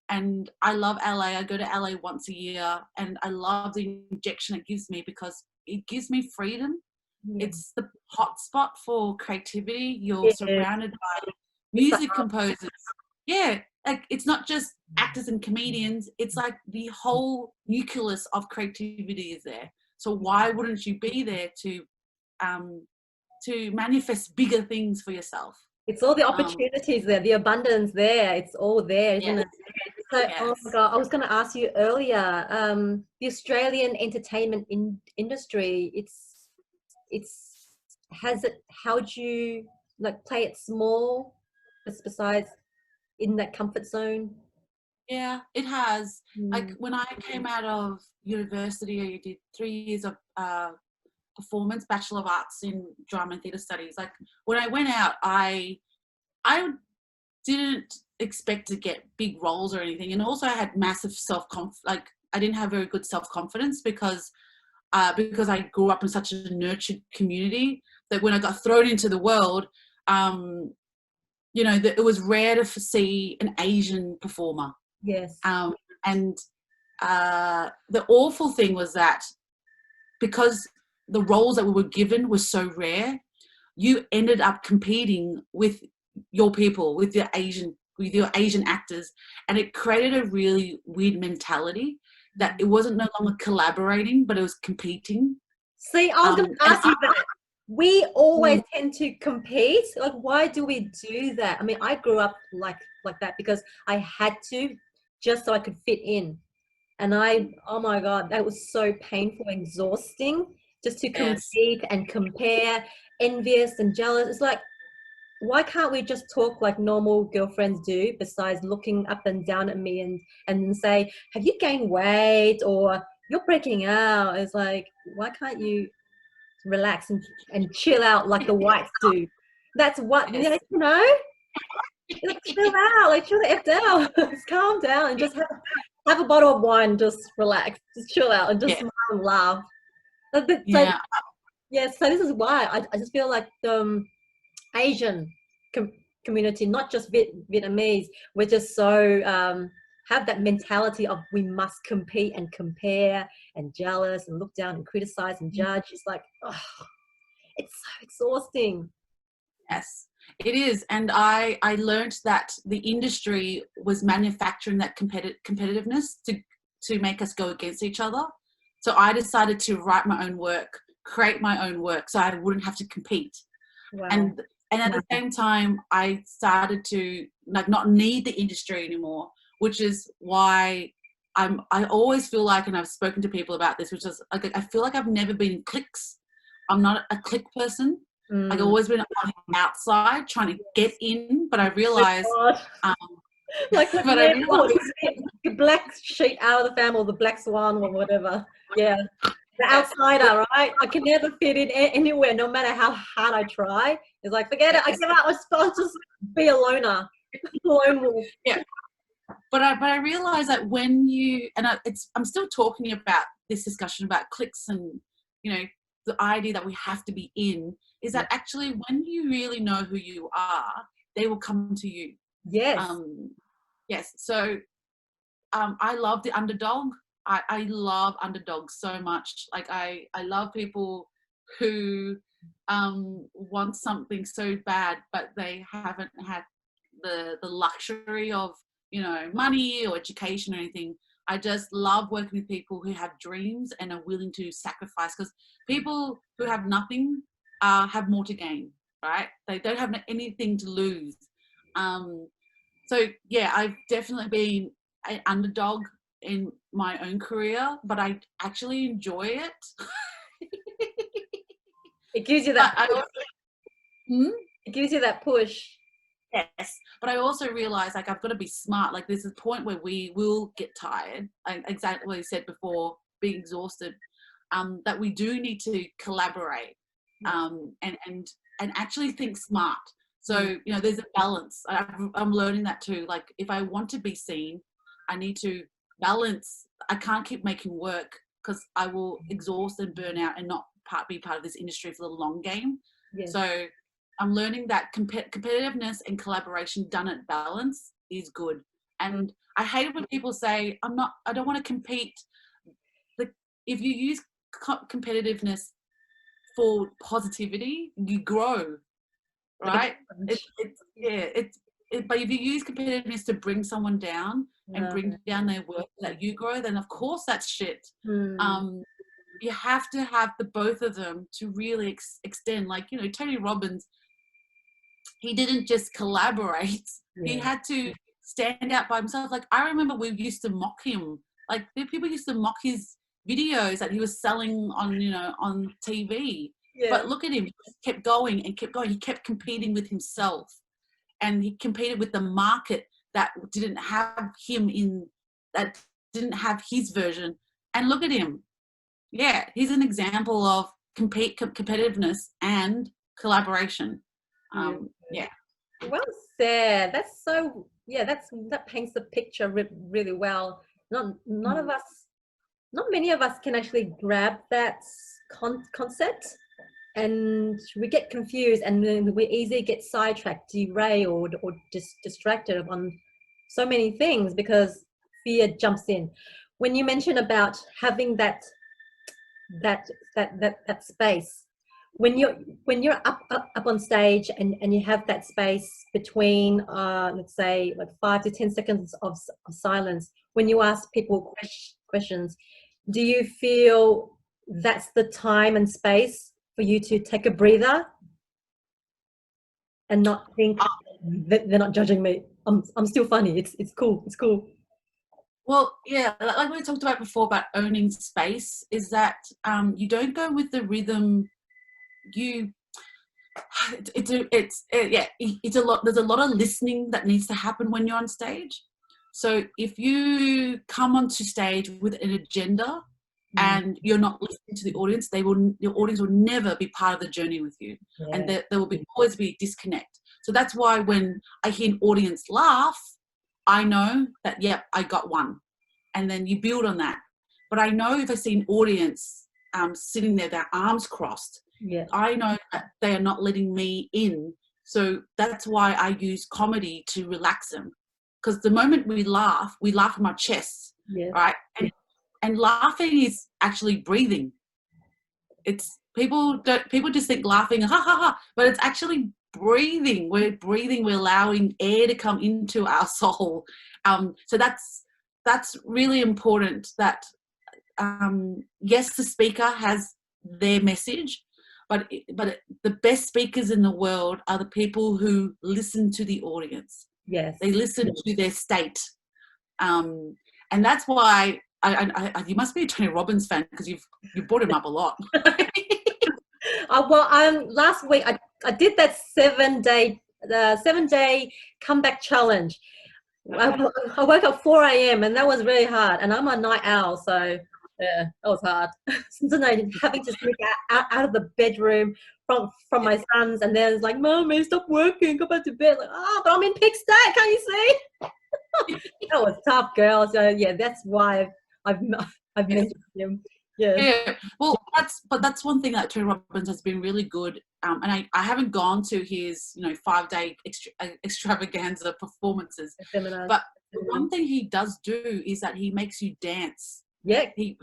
And I love LA. I go to LA once a year. And I love the injection it gives me because it gives me freedom. Yeah. It's the hotspot for creativity. You're Yeah. surrounded by music composers. Yeah, like it's not just actors and comedians. It's like the whole nucleus of creativity is there. So why wouldn't you be there to manifest bigger things for yourself? It's all the opportunities there, the abundance there. It's all there, isn't Yes. it? So, Yes. oh my God, I was going to ask you earlier, the Australian entertainment industry, how do you like play it small, besides in that comfort zone? Yeah, it has. Like when I came out of university, I did 3 years of performance, Bachelor of Arts in Drama and Theatre Studies. Like when I went out, I didn't expect to get big roles or anything, and also I had massive like I didn't have very good self-confidence because I grew up in such a nurtured community that when I got thrown into the world, you know, it was rare to see an Asian performer. Yes. And the awful thing was that because the roles that we were given were so rare, you ended up competing with your people, with your Asian actors, and it created a really weird mentality that it wasn't no longer collaborating, but it was competing. See, I was going to ask you that. We always tend to compete. Like, why do we do that? I mean, I grew up like that because I had to, just so I could fit in. And oh my God, that was so painful, exhausting, just to compete and compare, envious and jealous. It's like, why can't we just talk like normal girlfriends do, besides looking up and down at me and say, have you gained weight, or you're breaking out? It's like, why can't you relax and chill out like the whites do? That's what, you know, like, chill out, like chill the F down. Just calm down and just have a bottle of wine, just relax, just chill out and just smile and laugh. So this is why I just feel like the Asian community, not just Vietnamese, we're just so have that mentality of we must compete and compare and jealous and look down and criticize and judge. It's like, oh, it's so exhausting. Yes, it is. And I learned that the industry was manufacturing that competitiveness to make us go against each other. So I decided to write my own work, create my own work, so I wouldn't have to compete. Wow. And at the same time, I started to like not need the industry anymore, which is why I always feel like, and I've spoken to people about this, which is like, I feel like I've never been in cliques. I'm not a clique person. I've always been on the outside trying to get in, but I realized, like the black sheep out of the family, or the black swan, or whatever. Yeah, the outsider, right? I can never fit in anywhere, no matter how hard I try. It's like, forget it. I give up. I'll just be a loner, lone wolf. Yeah. But I realized that when you, and I'm still talking about this discussion about cliques and, you know, the idea that we have to be in, is that actually when you really know who you are, they will come to you. Yes. Yes. So I love the underdog. I love underdogs so much. Like I love people who want something so bad, but they haven't had the luxury of, you know, money or education or anything. I just love working with people who have dreams and are willing to sacrifice, because people who have nothing have more to gain, right? They don't have anything to lose. So yeah, I've definitely been an underdog in my own career, but I actually enjoy it. It gives you that push. It gives you that push. Yes, but I also realize, like, I've got to be smart. Like, there's a point where we will get tired. Exactly what you said before, being exhausted. That we do need to collaborate, and actually think smart. So you know, there's a balance. I'm learning that too. Like, if I want to be seen, I need to balance. I can't keep making work, because I will exhaust and burn out and not be part of this industry for the long game. Yes. So I'm learning that competitiveness and collaboration done at balance is good. And I hate it when people say, I don't want to compete. If you use competitiveness for positivity, you grow, right? But if you use competitiveness to bring someone down and bring down their work that you grow, then of course that's shit. You have to have the both of them to really extend. Like, you know, Tony Robbins, he didn't just collaborate. He had to stand out by himself. Like, I remember we used to mock him. Like, people used to mock his videos that he was selling on, you know, on TV. But look at him. He just kept going and kept going. He kept competing with himself. And he competed with the market that didn't have him that didn't have his version. And look at him. Yeah, he's an example of competitiveness and collaboration. Yeah. Well said. That's so. Yeah, that paints the picture really well. Not many of us can actually grab that concept, and we get confused, and then we easily get sidetracked, derailed, or distracted on so many things because fear jumps in. When you mention about having that space, when you're up on stage and you have that space between let's say like 5 to 10 seconds of silence, when you ask people questions, do you feel that's the time and space for you to take a breather and not think that they're not judging me? I'm still funny. It's cool. Well, yeah, like we talked about before about owning space, is that you don't go with the rhythm. It's a lot. There's a lot of listening that needs to happen when you're on stage. So if you come onto stage with an agenda and you're not listening to the audience, your audience will never be part of the journey with you, and there will always be a disconnect. So that's why when I hear an audience laugh, I know that, yep, I got one. And then you build on that. But I know if I see an audience sitting there, their arms crossed, I know that they are not letting me in. So that's why I use comedy to relax them. because the moment we laugh from our chests, Yes. right? And laughing is actually breathing. It's people just think laughing, ha ha ha, but it's actually breathing. We're breathing. We're allowing air to come into our soul. So that's really important. That yes, the speaker has their message, but the best speakers in the world are the people who listen to the audience. Yes. They listen to their state, and that's why you must be a Tony Robbins fan, because you've brought him up a lot. Well, last week I did that 7-day comeback challenge. I woke up 4 a.m. and that was really hard, and I'm a night owl, so yeah, that was hard. So having to sneak out of the bedroom from my sons, and then it's like, Mommy, stop working, go back to bed. Like, but I'm in peak state, can't you see? That was tough, girl. So yeah, that's why I've mentioned him. Yeah, well, that's one thing that Tony Robbins has been really good. And I haven't gone to his 5-day extravaganza performances, but the one thing he does do is that he makes you dance. Yeah, he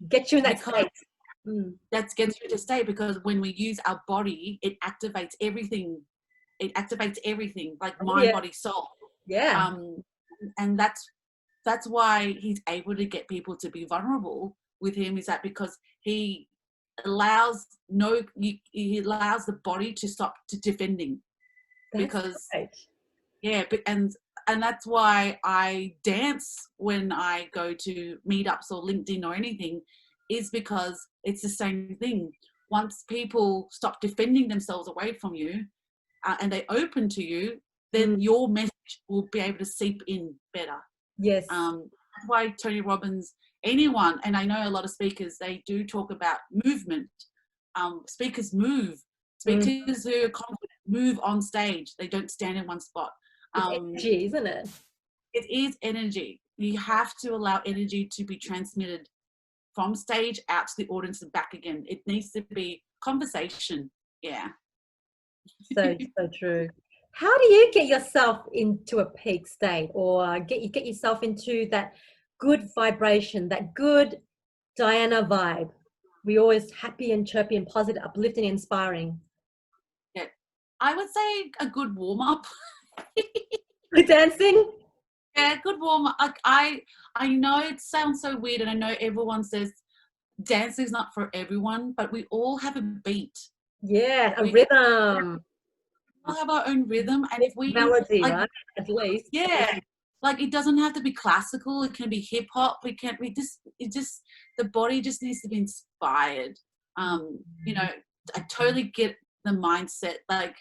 gets you in that state. That gets you to state, because when we use our body, it activates everything. It activates everything, like mind, body, soul. Yeah. And that's why he's able to get people to be vulnerable with him, is that because he allows the body to stop to defending. That's because right. And that's why I dance when I go to meetups or LinkedIn or anything, is because it's the same thing. Once people stop defending themselves away from you, and they open to you, then your message will be able to seep in better. Yes. That's why Tony Robbins, anyone, and I know a lot of speakers, they do talk about movement. Speakers move. Speakers who are confident move on stage. They don't stand in one spot. It's energy, isn't it? It is energy. You have to allow energy to be transmitted from stage out to the audience and back again. It needs to be conversation. Yeah. So true. How do you get yourself into a peak state, or get yourself into that good vibration, that good Diana vibe? We always happy and chirpy and positive, uplifting, inspiring. Yeah, I would say a good warm up. Good dancing. Yeah, good warm up. I know it sounds so weird, and I know everyone says dancing is not for everyone, but we all have a beat. Yeah, a rhythm. We all have our own rhythm, and if we melody, right? At least. Yeah. Like, it doesn't have to be classical. It can be hip hop. The body just needs to be inspired. I totally get the mindset. Like,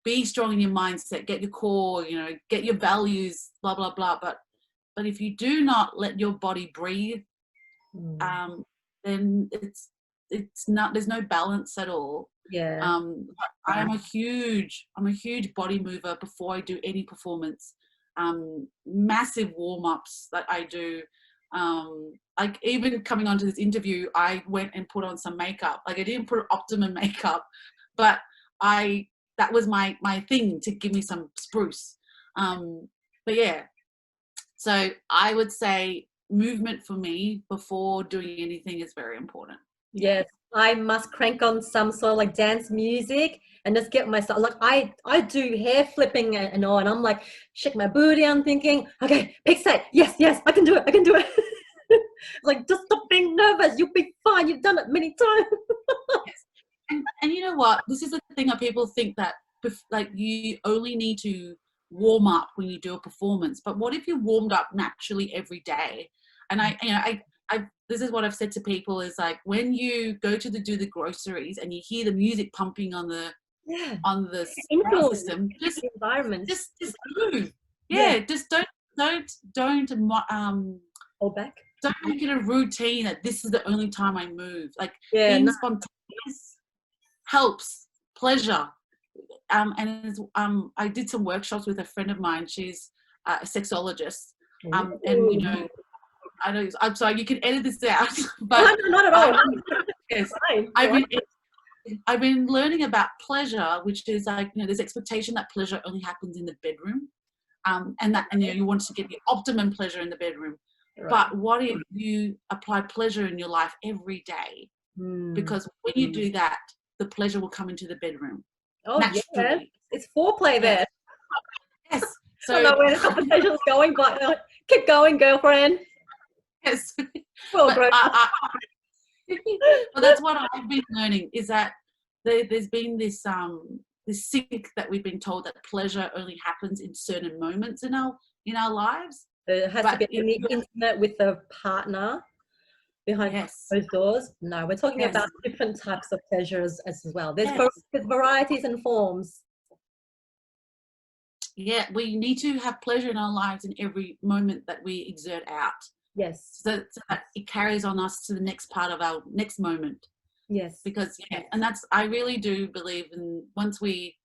be strong in your mindset. Get your core. Get your values. Blah blah blah. But if you do not let your body breathe, then it's not. There's no balance at all. Yeah. I'm a huge body mover before I do any performance. Massive warm-ups that I do. Like, even coming onto this interview, I went and put on some makeup. Like, I didn't put optimum makeup, but that was my thing to give me some spruce. But yeah, so I would say movement for me before doing anything is very important. Yes, I must crank on some sort of like dance music and just get myself, like, I do hair flipping and all, and I'm like, shake my booty. I'm thinking, okay, peak state. Yes, I can do it. Like, just stop being nervous. You'll be fine. You've done it many times. Yes. And you know what? This is the thing that people think, that like, you only need to warm up when you do a performance. But what if you warmed up naturally every day? And this is what I've said to people, is like, when you go to do the groceries and you hear the music pumping on the sound system, just environment, just move. Just don't hold back. Don't make it a routine that this is the only time I move. Like, being spontaneous helps. Pleasure. I did some workshops with a friend of mine. She's a sexologist. And I know, I'm sorry, you can edit this out. But no, not at all. Yes, I've been learning about pleasure, which is like, there's expectation that pleasure only happens in the bedroom. and you want to get the optimum pleasure in the bedroom. Right. But what if you apply pleasure in your life every day? Because when you do that, the pleasure will come into the bedroom. Oh, naturally. yeah. It's foreplay there. Yes. So, I don't know where the conversation is going, but keep going, girlfriend. Yes. Well, well, that's what I've been learning, is that there's been this sync that we've been told that pleasure only happens in certain moments in our lives. It has to be intimate with the partner behind closed doors. No, we're talking about different types of pleasures as well. There's varieties and forms. Yeah, we need to have pleasure in our lives in every moment that we exert out. Yes. So that it carries on us to the next part of our next moment. Yes. Because and I really do believe in, once we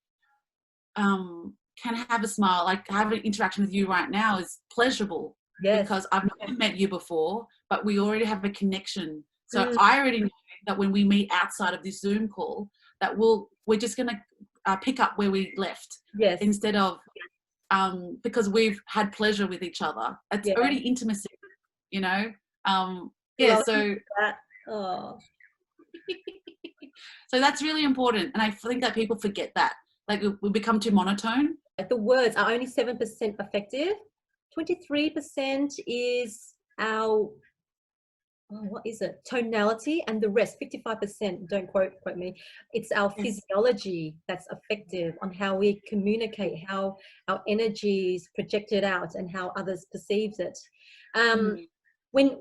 can have a smile, like having an interaction with you right now is pleasurable. Yes. Because I've never met you before, but we already have a connection. So I already know that when we meet outside of this Zoom call, that we're just going to pick up where we left. Yes. Instead of because we've had pleasure with each other. It's already intimacy, So so that's really important, and I think that people forget that. Like, we become too monotone. The words are only 7% effective. 23% is our what is it? Tonality, and the rest, 55%. Don't quote me. It's our physiology that's effective on how we communicate, how our energy is projected out, and how others perceive it. When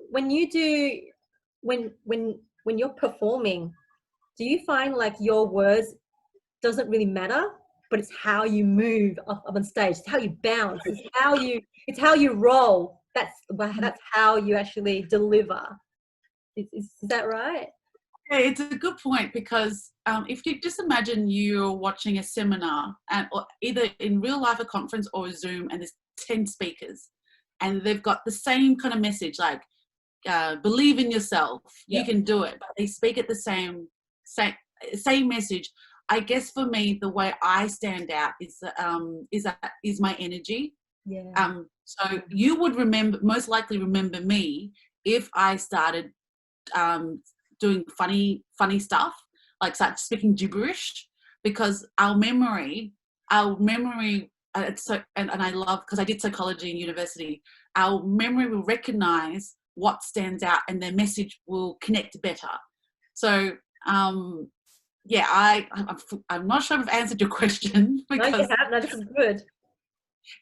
you're performing, do you find like your words doesn't really matter, but it's how you move up on stage, it's how you bounce, it's how you roll. That's how you actually deliver. Is that right? Yeah, it's a good point, because if you just imagine you're watching a seminar, or either in real life, a conference, or a Zoom, and there's 10 speakers, and they've got the same kind of message, like believe in yourself, you can do it, but they speak at the same message. I guess for me, the way I stand out is my energy. Yeah. So you would most likely remember me if I started doing funny stuff, like start speaking gibberish, because our memory it's so, and I love, because I did psychology in university, our memory will recognize what stands out and their message will connect better. So I'm not sure if I've answered your question, because no, you have. No, this is good.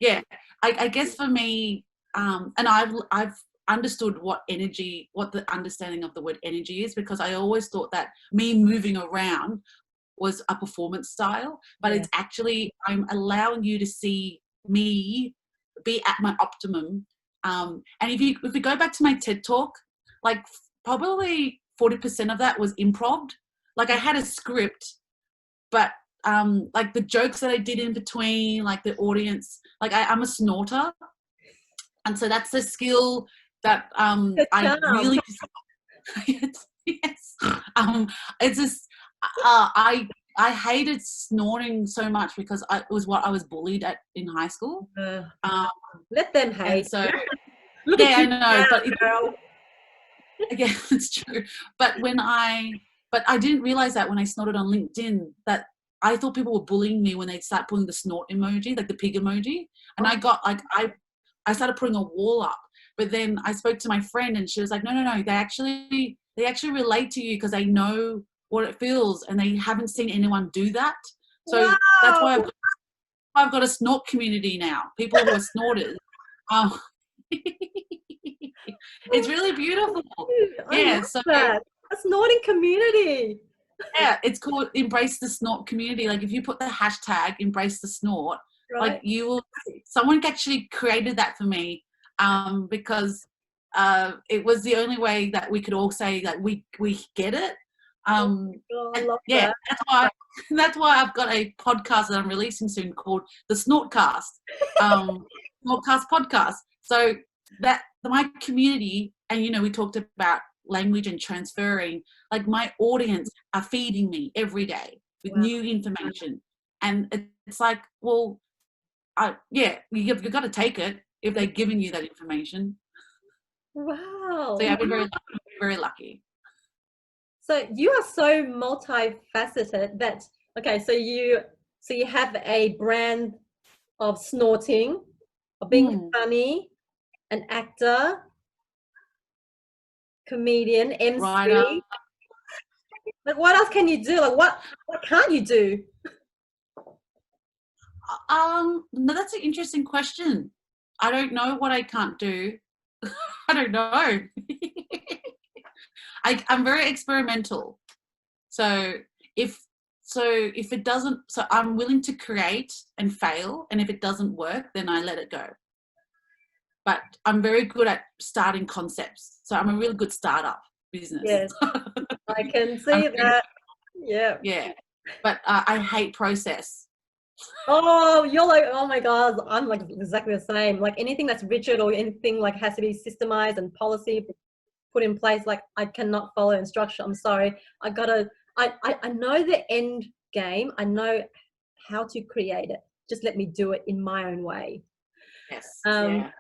Yeah, I guess for me, and I've understood what the understanding of the word energy is, because I always thought that me moving around was a performance style, but it's actually, I'm allowing you to see me be at my optimum. And if we go back to my TED talk, like probably 40% of that was improv. Like, I had a script, but like the jokes that I did in between, like the audience, like I'm a snorter, and so that's a skill that I really yes. It's just I hated snorting so much, because it was what I was bullied at in high school. Let them hate. So Look yeah, at you I know, now, but girl. Again, it's true. But I didn't realize that when I snorted on LinkedIn, that I thought people were bullying me when they start putting the snort emoji, like the pig emoji. And I got like, I started putting a wall up. But then I spoke to my friend, and she was like, no, they actually relate to you, because they know what it feels, and they haven't seen anyone do that. So that's why I've got a snort community now. People who are snorters. It's really beautiful. So that. A snorting community. Yeah, it's called Embrace the Snort Community. Like, if you put the hashtag Embrace the Snort, like, you will, someone actually created that for me, because it was the only way that we could all say that we get it. I love that. That's why I've got a podcast that I'm releasing soon called the Snortcast, Snortcast podcast. So that my community, and we talked about language and transferring, like, my audience are feeding me every day with new information, and it's like, well, yeah, you've got to take it if they're giving you that information. Wow. So yeah, I've been very lucky. So you are so multifaceted that, okay, so you have a brand of snorting, of being funny, an actor, comedian, Writer. MC. Like, what else can you do? Like, what can't you do? No, that's an interesting question. I don't know what I can't do. I don't know. I'm very experimental. So if it doesn't, so I'm willing to create and fail, and if it doesn't work, then I let it go. But I'm very good at starting concepts. So I'm a really good startup business. Yes, I can see that. Yeah. Yeah. But I hate process. Oh, you're like, oh my God, I'm like exactly the same. Like anything that's rigid or anything like has to be systemized and policy put in place, like I cannot follow instruction. I'm sorry. I know the end game. I know how to create it. Just let me do it in my own way. Yes. Yeah.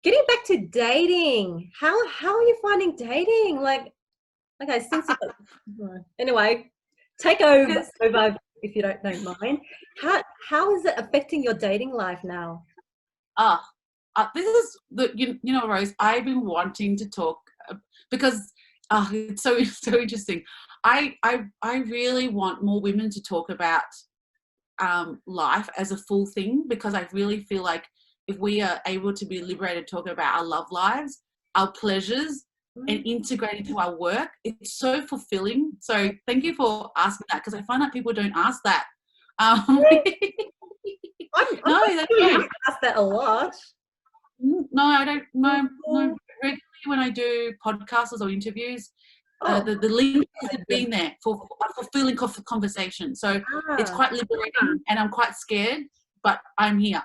Getting back to dating, how are you finding dating? Like, okay, since anyway, take over if you don't mind. How is it affecting your dating life now? This is you know, Rose, I've been wanting to talk because it's so interesting. I really want more women to talk about life as a full thing, because I really feel like if we are able to be liberated, talk about our love lives, our pleasures, and integrate into our work, it's so fulfilling. So thank you for asking that, because I find that people don't ask that. I'm No, they don't ask that a lot. No, I don't. No. Regularly when I do podcasts or interviews, the link has been there for a fulfilling conversation. So it's quite liberating, and I'm quite scared, but I'm here.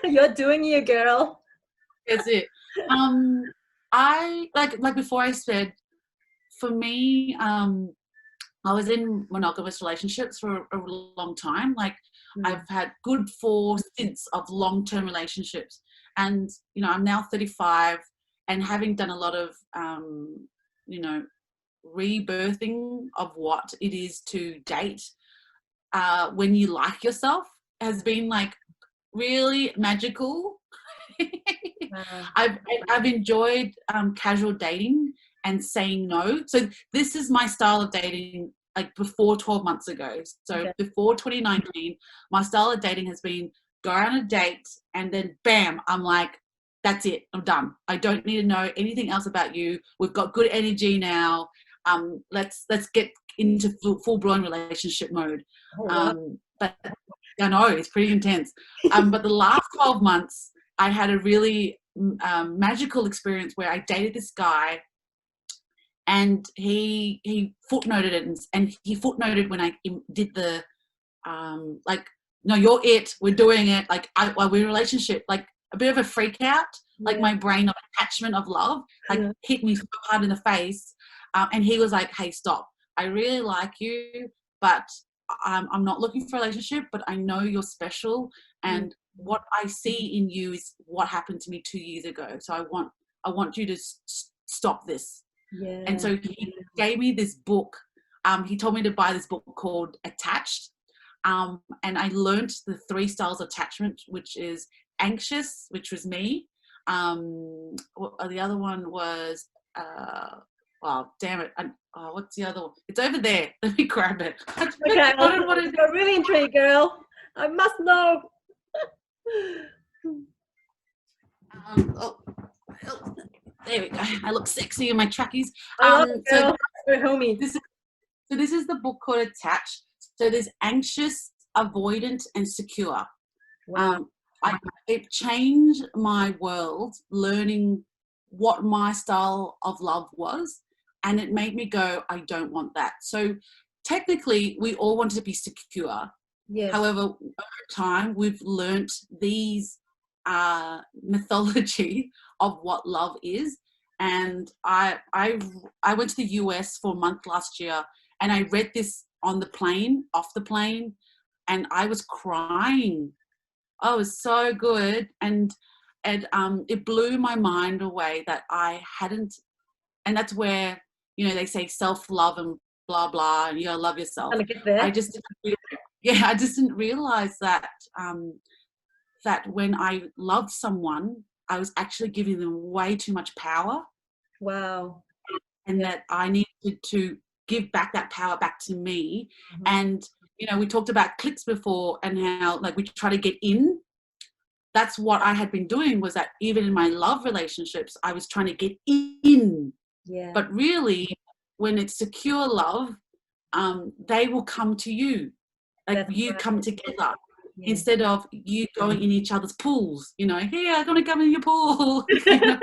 You're doing you, girl. That's it. I like before I said, for me, I was in monogamous relationships for a long time. Like I've had good 4 stints of long-term relationships, and you know, I'm now 35, and having done a lot of you know, rebirthing of what it is to date when you like yourself has been like really magical. I've enjoyed casual dating and saying no. So this is my style of dating, like before 12 months ago. So before 2019, my style of dating has been go on a date and then bam, I'm like, that's it, I'm done. I don't need to know anything else about you. We've got good energy now. Let's get into full-blown relationship mode. But I know it's pretty intense. But the last 12 months, I had a really magical experience where I dated this guy, and he footnoted it, and he footnoted when I did the like, no, you're it, we're doing it, like we're in a relationship, like a bit of a freak out, like my brain of attachment of love like hit me so hard in the face, and he was like, hey, stop, I really like you, but I'm not looking for a relationship, but I know you're special, and what I see in you is what happened to me 2 years ago, so I want you to stop this. And so he gave me this book. He told me to buy this book called Attached, and I learned the 3 styles of attachment, which is anxious, which was me. The other one was well, damn it. What's the other one? It's over there. Let me grab it. Okay, I'm really intrigued, girl. I must know. There we go. I look sexy in my trackies. So homie. This is the book called Attached. So there's anxious, avoidant, and secure. Wow. It changed my world, learning what my style of love was, and it made me go, I don't want that. So technically, we all wanted to be secure. Yes. However, over time, we've learnt these mythology of what love is. And I went to the US for a month last year, and I read this on the plane, off the plane, and I was crying. Oh, it was so good. And it blew my mind away that I hadn't, and that's where, you know, they say self-love and blah, blah, and you gotta love yourself. Gonna get there. I just I just didn't realize that, that when I loved someone, I was actually giving them way too much power. Wow. And that I needed to give back that power back to me. Mm-hmm. And, you know, we talked about clicks before and how, like, we try to get in. That's what I had been doing, was that even in my love relationships, I was trying to get in. Yeah. But really, when it's secure love, they will come to you. Like, That's you right. come together. Yeah. Instead of you going in each other's pools, you know, hey, I'm gonna come in your pool. You know?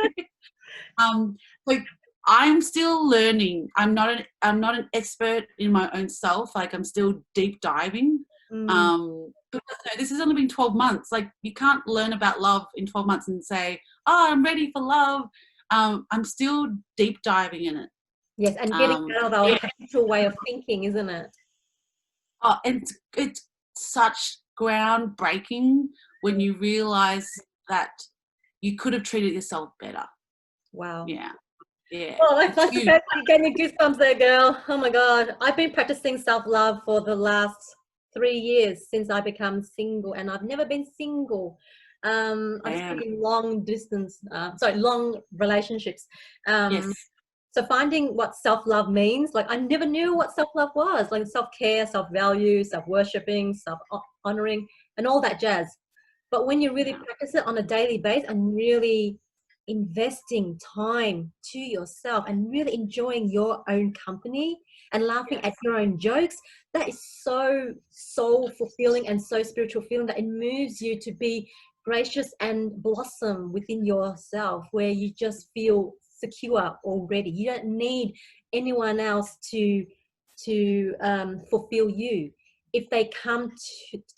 Like, I'm still learning. I'm not an expert in my own self. Like, I'm still deep diving. Because this has only been 12 months. Like, you can't learn about love in 12 months and say, oh, I'm ready for love. I'm still deep diving in it. Yes, and getting out of our habitual way of thinking, isn't it? Oh, and it's such groundbreaking when you realize that you could have treated yourself better. Wow. Yeah. Yeah. Oh, that's the best. You gave me goosebumps there, girl. Oh my God. I've been practicing self-love for the last 3 years since I become single, and I've never been single. I'm still in long relationships. Yes. So finding what self-love means, like I never knew what self-love was, like self-care, self-value, self-worshipping, self-honoring, and all that jazz. But when you really practice it on a daily basis and really investing time to yourself and really enjoying your own company and laughing at your own jokes, that is so soul fulfilling and so spiritual feeling that it moves you to be gracious and blossom within yourself, where you just feel secure already. You don't need anyone else to fulfill you. If they come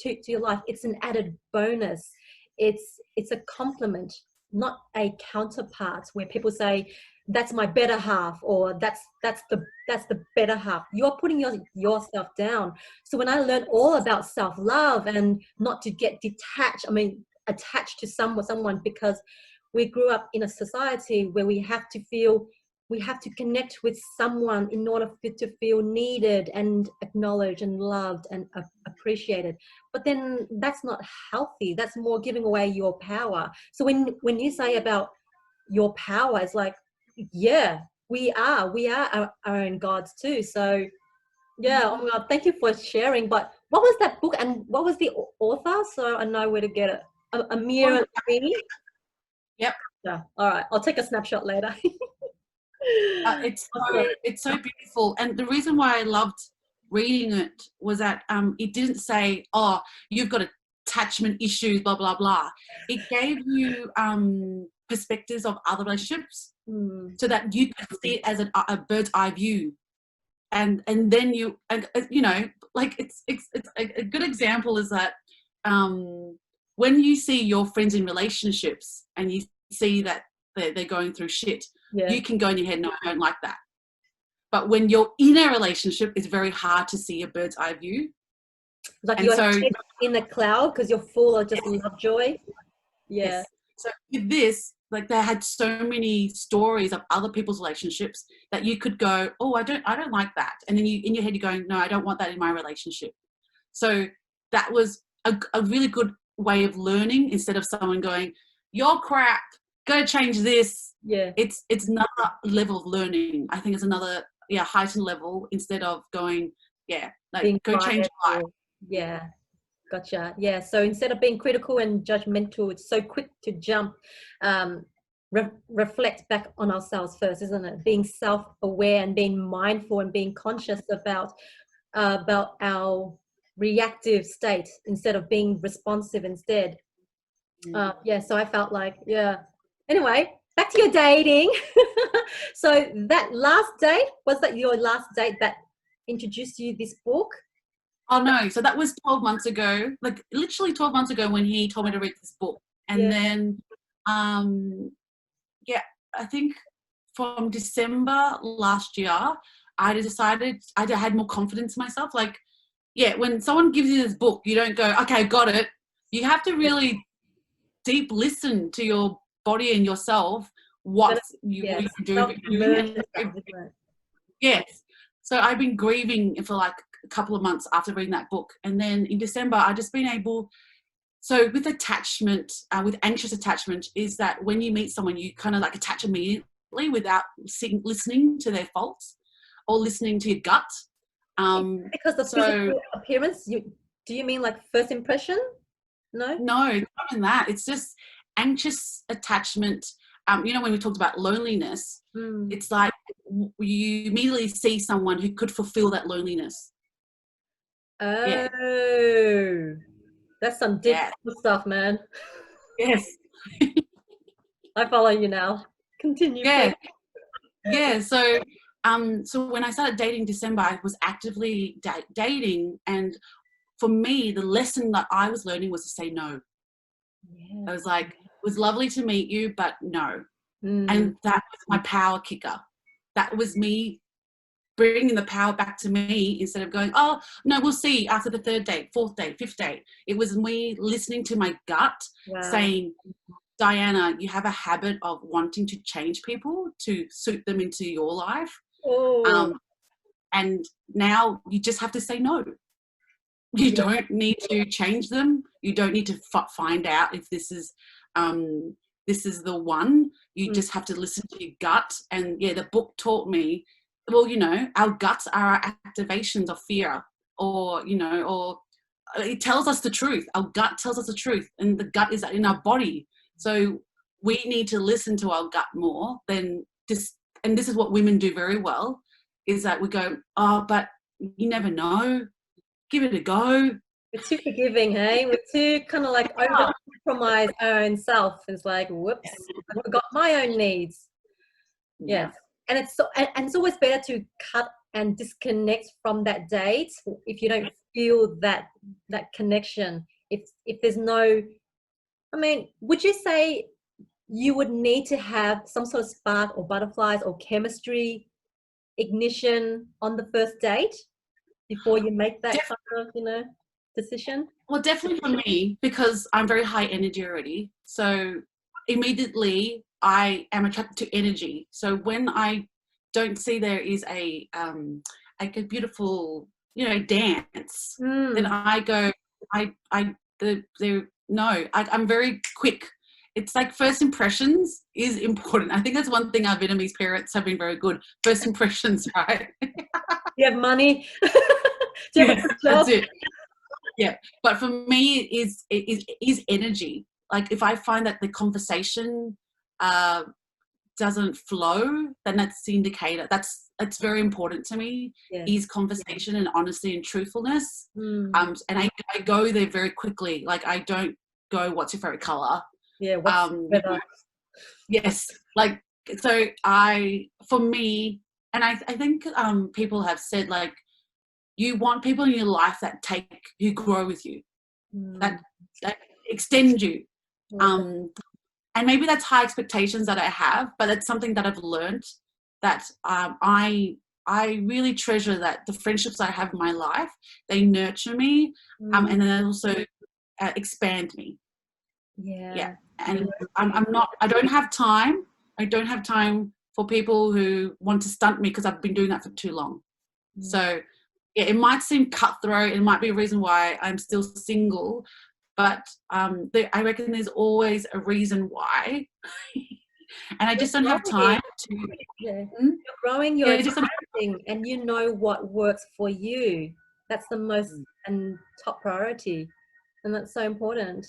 to your life, it's an added bonus. It's a compliment, not a counterpart where people say that's my better half, or that's the better half. You're putting yourself down. So when I learned all about self-love and not to get attached to someone, because we grew up in a society where we have to connect with someone in order to feel needed and acknowledged and loved and appreciated. But then that's not healthy. That's more giving away your power. So when you say about your power, it's like, yeah, we are our own gods too. So yeah, oh my God, thank you for sharing. But what was that book and what was the author? So I know where to get it. Amir Rini? Yep. Yeah. All right. I'll take a snapshot later. It's so beautiful, and the reason why I loved reading it was that it didn't say, oh, you've got attachment issues, blah blah blah. It gave you perspectives of other relationships, so that you could see it as a bird's eye view, and then you know, like it's a good example is that when you see your friends in relationships and you see that they're going through shit, you can go in your head, no, I don't like that. But when you're in a relationship, it's very hard to see a bird's eye view. Like and you're in the cloud because you're full of just love, joy. Yeah. Yes. So with this, like, they had so many stories of other people's relationships that you could go, oh, I don't like that. And then you in your head you're going, no, I don't want that in my relationship. So that was a really good way of learning, instead of someone going, you're crap, go change this. Yeah. It's another level of learning. I think it's another heightened level, instead of going, like, go change your life. Yeah. Gotcha. Yeah. So instead of being critical and judgmental, it's so quick to jump, reflect back on ourselves first, isn't it? Being self-aware and being mindful and being conscious about our reactive state instead of being responsive instead. So I felt like, anyway, back to your dating. So that last date, was that your last date that introduced you this book? Oh no, so that was 12 months ago, like literally 12 months ago, when he told me to read this book. And then I think from December last year, I decided I had more confidence in myself. Like, when someone gives you this book, you don't go, okay, got it, you have to really deep listen to your body and yourself, what you do. Yes. So I've been grieving for like a couple of months after reading that book. And then in December, I just been able, so with attachment, with anxious attachment, is that when you meet someone, you kind of like attach immediately without listening to their faults or listening to your gut. Because the physical appearance, do you mean like first impression? No, not in that. It's just anxious attachment. You know, when we talked about loneliness, it's like you immediately see someone who could fulfill that loneliness. Oh, that's some deep stuff, man. Yes. I follow you now. Continue. Yeah. Yeah. So when I started dating in December, I was actively dating, and for me, the lesson that I was learning was to say no. Yeah. I was like, it was lovely to meet you, but no. And that was my power kicker. That was me bringing the power back to me instead of going, oh, no, we'll see after the 3rd date, 4th date, 5th date. It was me listening to my gut saying, Diana, you have a habit of wanting to change people to suit them into your life. And now you just have to say no. You don't need to change them. You don't need to find out if this is the one. You just have to listen to your gut. And the book taught me, well, you know, our guts are our activations of fear, or, you know, or it tells us the truth. Our gut tells us the truth, and the gut is in our body. So we need to listen to our gut more than this. And this is what women do very well, is that we go, oh, but you never know. Give it a go. We're too forgiving, hey? We're too kind of like over-compromise our own self. It's like, whoops, I forgot my own needs. Yes. And it's always better to cut and disconnect from that date if you don't feel that connection. If there's no, I mean, would you say you would need to have some sort of spark or butterflies or chemistry ignition on the first date before you make that kind of, you know, decision? Well, definitely for me, because I'm very high energy already. So immediately I am attracted to energy. So when I don't see there is a beautiful, you know, dance, then I go, I'm very quick. It's like first impressions is important. I think that's one thing our Vietnamese parents have been very good. First impressions, right? You have money. Do you have a job? That's it. Yeah, but for me, it is energy. Like if I find that the conversation doesn't flow, then that's the indicator. It's very important to me. Is conversation and honesty and truthfulness. And I go there very quickly. Like I don't go, what's your favorite color? Yeah. What's yes. Like so, for me, and I think people have said, like, you want people in your life who grow with you, that extend you. And maybe that's high expectations that I have, but it's something that I've learned that I really treasure, that the friendships I have in my life, they nurture me, and then they also expand me. Yeah. And I don't have time for people who want to stunt me, because I've been doing that for too long. So yeah, it might seem cutthroat. It might be a reason why I'm still single, but I reckon there's always a reason why. And I just don't have time to. You're growing your thing, and you know what works for you. That's the most and top priority, and that's so important.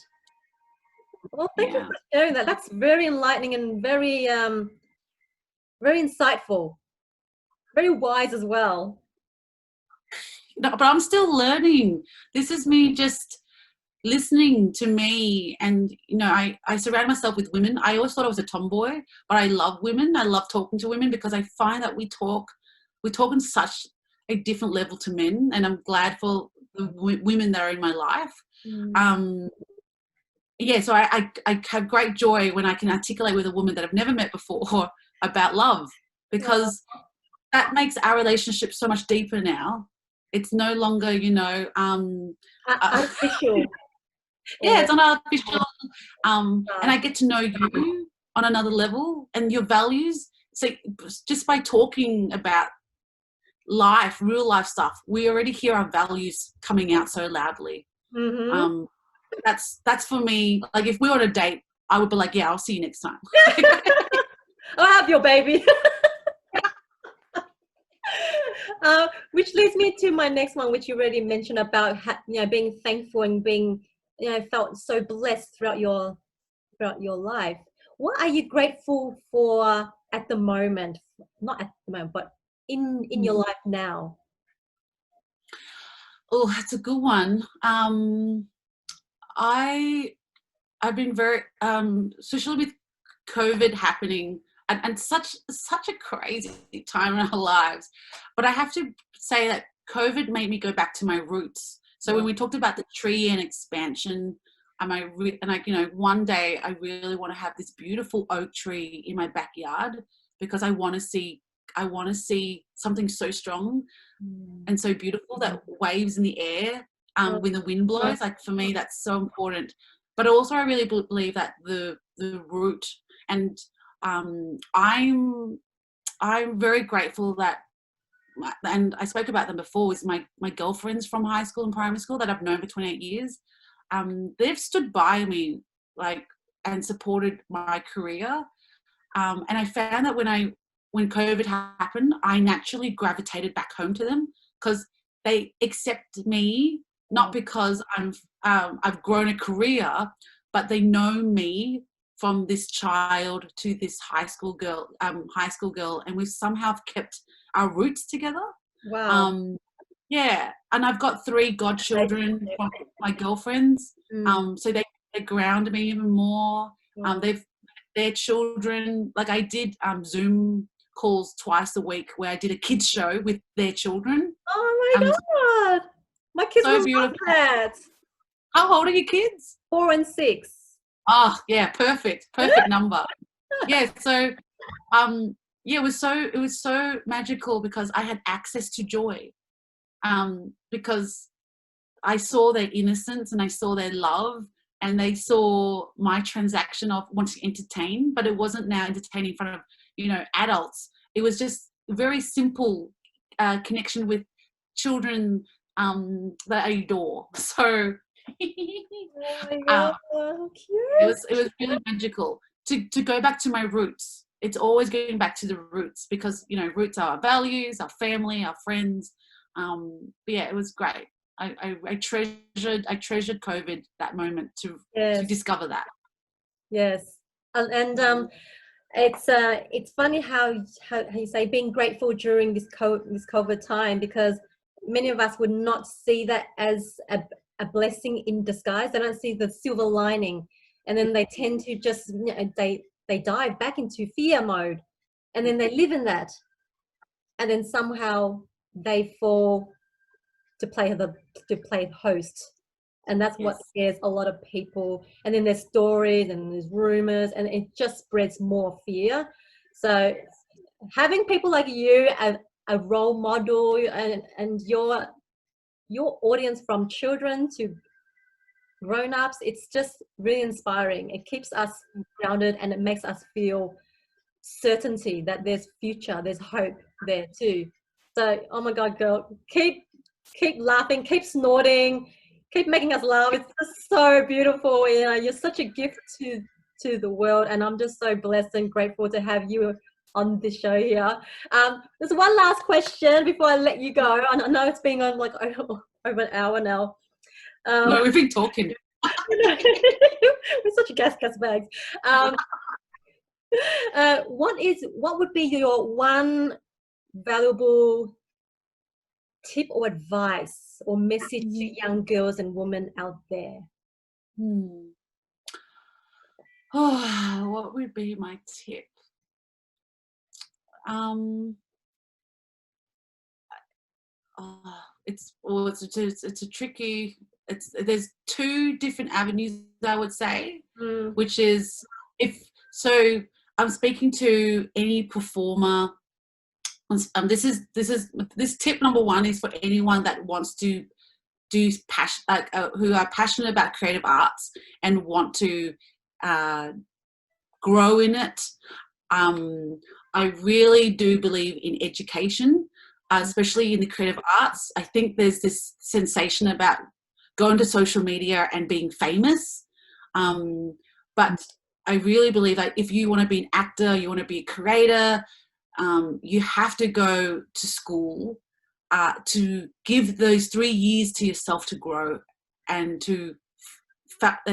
Well, thank you for sharing that. That's very enlightening and very, very insightful, very wise as well. No, but I'm still learning. This is me just listening to me, and you know, I surround myself with women. I always thought I was a tomboy, but I love women. I love talking to women, because I find that we talk on such a different level to men, and I'm glad for the women that are in my life. So I have great joy when I can articulate with a woman that I've never met before about love, because that makes our relationship so much deeper now. It's no longer, you know, artificial. Yeah, it's unartificial. And I Right. get to know you on another level and your values. So just by talking about life, real life stuff, we already hear our values coming out so loudly. Mm-hmm. Um, that's for me. Like if we were on a date, I would be like, yeah, I'll see you next time. I'll have your baby. Which leads me to my next one, which you already mentioned about being thankful and being felt so blessed throughout your life. What are you grateful for at the moment? Not at the moment, but in your life now. Oh, that's a good one. I've been very, especially with COVID happening and such a crazy time in our lives. But I have to say that COVID made me go back to my roots. So when we talked about the tree and expansion, one day I really want to have this beautiful oak tree in my backyard because I want to see something so strong and so beautiful that waves in the air when the wind blows. Like for me, that's so important. But also, I really believe that the root, and I'm very grateful that, and I spoke about them before, is my girlfriends from high school and primary school that I've known for 28 years. They've stood by me and supported my career. And I found that when COVID happened, I naturally gravitated back home to them because they accept me, not because I've grown a career, but they know me from this child to this high school girl, and we've somehow kept our roots together. Wow. Yeah, and I've got 3 godchildren from my girlfriends, so they ground me even more. Their children, like I did Zoom calls twice a week where I did a kids show with their children. Oh my God, my kids So will love beautiful. that. How old are your kids? 4 and 6. Oh yeah, perfect number. Yeah, so it was so magical because I had access to joy, because I saw their innocence and I saw their love, and they saw my transaction of wanting to entertain, but it wasn't now entertaining in front of adults. It was just a very simple connection with children that I adore. So Oh my God, cute. it was really magical to go back to my roots. It's always going back to the roots because roots are our values, our family, our friends. But yeah, it was great. I treasured COVID, that moment, to discover that. Yes, and it's funny how you say being grateful during this COVID time, because many of us would not see that as a blessing in disguise. They don't see the silver lining, and then they tend to just they dive back into fear mode, and then they live in that, and then somehow they fall to play the host. And that's what scares a lot of people. And then there's stories and there's rumors, and it just spreads more fear. So having people like you as a role model, and your audience from children to grown-ups, it's just really inspiring. It keeps us grounded, and it makes us feel certainty that there's future, there's hope there too. So, oh my God, girl, keep laughing, keep snorting, keep making us laugh. It's just so beautiful. You're such a gift to the world, and I'm just so blessed and grateful to have you on this show here. There's one last question before I let you go. I know it's been on like over an hour now. No, we've been talking. We're such gas bags. What would be your one valuable tip or advice or message to young girls and women out there? Oh, what would be my tip? It's a tricky. There's 2 different avenues, I would say, which is I'm speaking to any performer. This tip number 1 is for anyone that wants to who are passionate about creative arts and want to grow in it. I really do believe in education, especially in the creative arts. I think there's this sensation about going to social media and being famous. But I really believe that if you want to be an actor, you want to be a creator, you have to go to school to give those 3 years to yourself to grow and to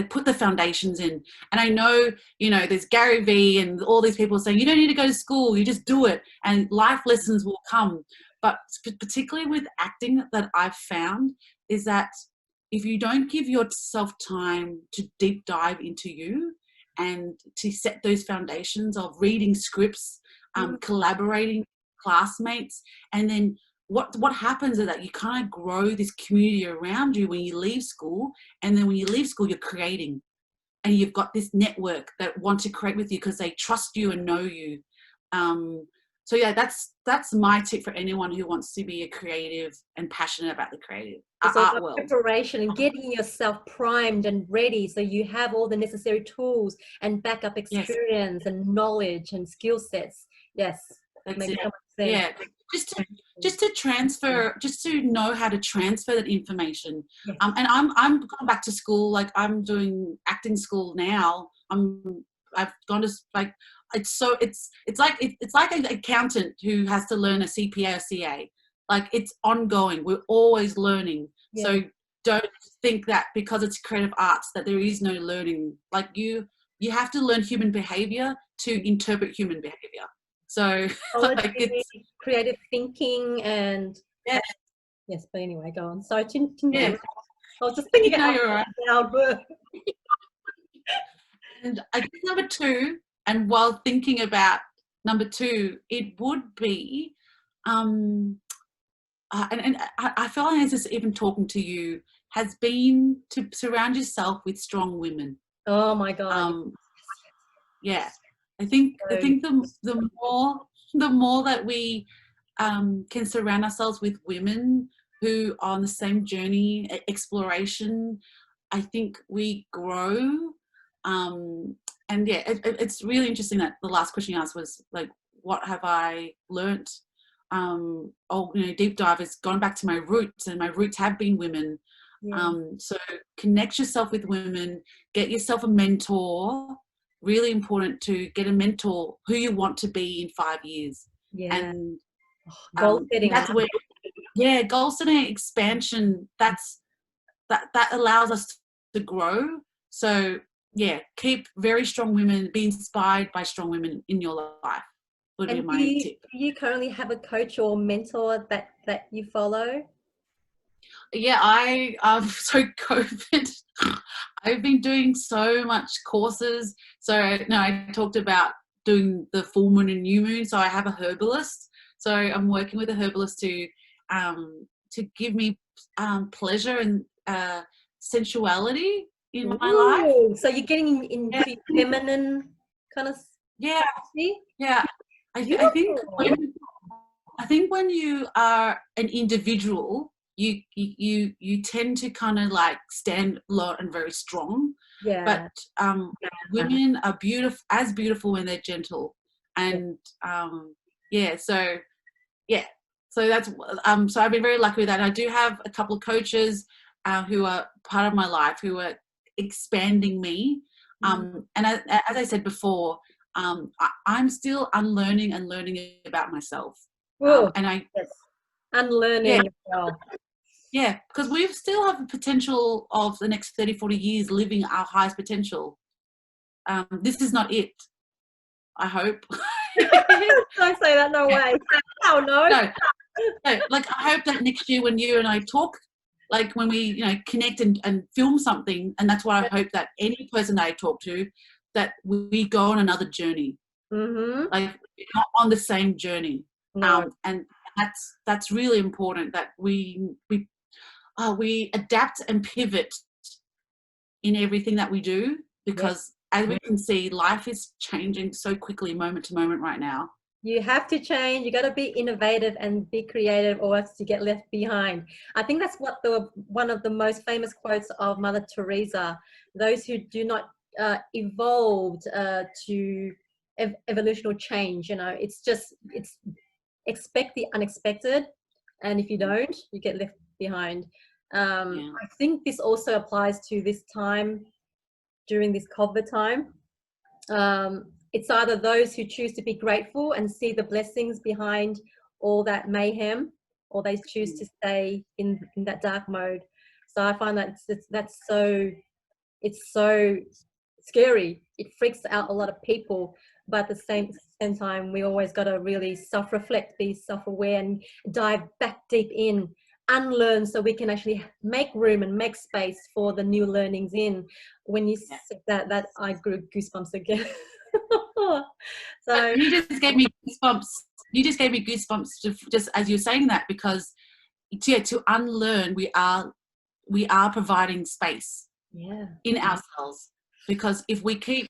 put the foundations in. And I know, there's Gary Vee and all these people saying, you don't need to go to school, you just do it and life lessons will come. But particularly with acting, that I've found is that if you don't give yourself time to deep dive into you and to set those foundations of reading scripts, collaborating with classmates, and then what happens is that you kind of grow this community around you when you leave school, and then when you leave school, you're creating, and you've got this network that want to create with you because they trust you and know you. So yeah, that's my tip for anyone who wants to be a creative and passionate about the creative art world. Preparation and getting yourself primed and ready so you have all the necessary tools and backup experience and knowledge and skill sets. Yes, that's it. Yeah, just to transfer, just to know how to transfer that information. Yes. And I'm going back to school. Like, I'm doing acting school now. I've gone to it's like an accountant who has to learn a CPA or CA. Like, it's ongoing. We're always learning. Yeah. So don't think that because it's creative arts that there is no learning. Like, you have to learn human behavior to interpret human behavior. So like, it's creative thinking and yes, but anyway, go on. Sorry, I was just thinking you're right. And I guess number 2, and while thinking about number 2, it would be, and I feel like this, even talking to you, has been to surround yourself with strong women. Oh my God. Yeah. I think the more that we can surround ourselves with women who are on the same journey, exploration, I think we grow. And yeah, it's really interesting that the last question you asked was like, what have I learnt? Deep dive has gone back to my roots, and my roots have been women. Yeah. So connect yourself with women, get yourself a mentor. Really important to get a mentor who you want to be in 5 years. Yeah. And goal setting. That's where, goal setting, expansion. That allows us to grow. So yeah, keep very strong women. Be inspired by strong women in your life. Would be my tip. Do you currently have a coach or mentor that you follow? Yeah, so COVID, I've been doing so much courses. So no, I talked about doing the full moon and new moon. So I have a herbalist. So I'm working with a herbalist to give me pleasure and sensuality in my life. So you're getting into feminine kind of. Yeah. Yeah. I think when you are an individual, you tend to kind of like stand low and very strong. Yeah. But women are beautiful when they're gentle. And so that's so I've been very lucky with that. I do have a couple of coaches who are part of my life, who are expanding me. And as I said before, I'm still unlearning and learning about myself. Unlearning as well. Yeah, because we still have the potential of the next 30, 40 years living our highest potential. This is not it, I hope. Don't say that, no way. Oh, no. No, like, I hope that next year when you and I talk, like when we connect and film something, and that's what I hope that any person that I talk to, that we go on another journey. Mm-hmm. Like, not on the same journey. No. And that's really important, that we adapt and pivot in everything that we do, because as we can see, life is changing so quickly, moment to moment right now. You have to change. You got to be innovative and be creative, or else you get left behind. I think that's what one of the most famous quotes of Mother Teresa. Those who do not evolve to evolutionary change, it's expect the unexpected, and if you don't, you get left behind. I think this also applies to this time during this COVID time. It's either those who choose to be grateful and see the blessings behind all that mayhem, or they choose to stay in that dark mode. So I find that it's so scary. It freaks out a lot of people, but at the same time, we always got to really self-reflect, be self-aware, and dive back deep in, unlearn, so we can actually make room and make space for the new learnings in. When you said that I grew goosebumps again. So you just gave me goosebumps. You just gave me goosebumps just as you're saying that, because to unlearn, we are providing space in ourselves, because if we keep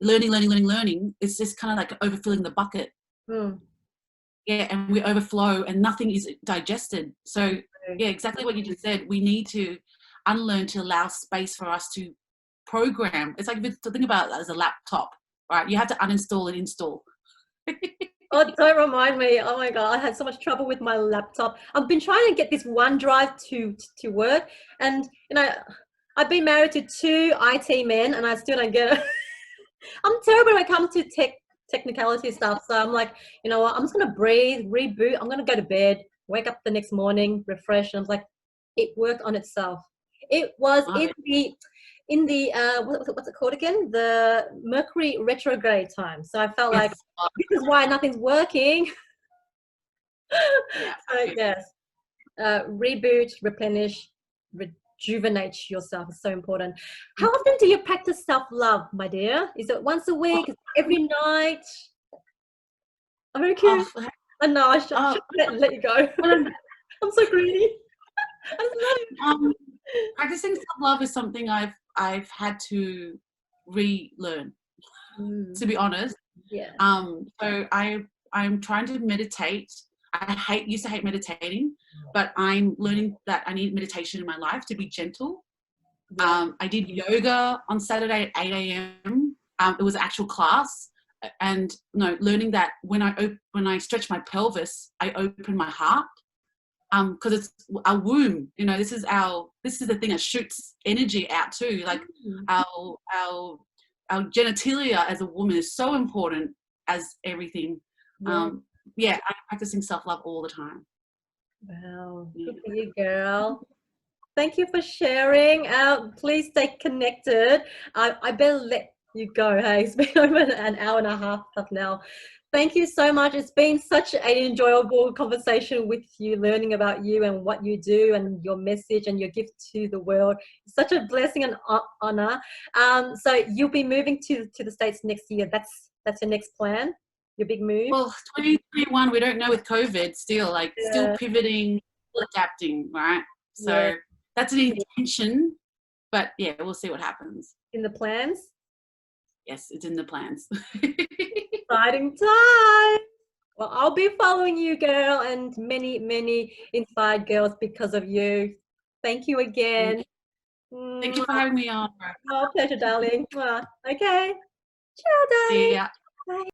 learning, it's just kind of like overfilling the bucket. And we overflow and nothing is digested. So exactly what you just said. We need to unlearn to allow space for us to program. It's like, if you think about it as a laptop, right? You have to uninstall and install. Oh, don't remind me. Oh my God, I had so much trouble with my laptop. I've been trying to get this OneDrive to work, and I've been married to 2 IT men, and I still don't get it. I'm terrible when it comes to technicality stuff. So I'm like, you know what? I'm just gonna breathe, reboot. I'm gonna go to bed, wake up the next morning, refresh, and I was like, it worked on itself. It was in the what's it called again? The Mercury retrograde time. So I felt like this is why nothing's working. So yes, reboot, replenish, rejuvenate yourself is so important. How often do you practice self-love, my dear? Is it once a week? Is it every night? I'm very curious. No, I should let you go. I'm so greedy. Practicing self-love is something I've had to relearn, to be honest. So I'm trying to meditate. I used to hate meditating, but I'm learning that I need meditation in my life to be gentle. I did yoga on Saturday at 8 a.m. It was an actual class, and learning that when I stretch my pelvis, I open my heart, because it's our womb. This is the thing that shoots energy out too. Like our genitalia as a woman is so important as everything. I'm practicing self-love all the time. Wow, good for you, girl. Thank you for sharing. Please stay connected. I better let you go. Hey, it's been over an hour and a half now. Thank you so much. It's been such an enjoyable conversation with you, learning about you and what you do and your message and your gift to the world. It's such a blessing and honor. So you'll be moving to the States next year. That's your next plan, your big move? Well, 2021, we don't know with COVID still, still pivoting, adapting, right? So that's an intention, but we'll see what happens. In the plans? Yes, it's in the plans. Exciting time. Well, I'll be following you, girl, and many, many Inside girls because of you. Thank you again. Thank you for having me on. Oh, pleasure, darling. Okay. Ciao, darling. See ya. Bye.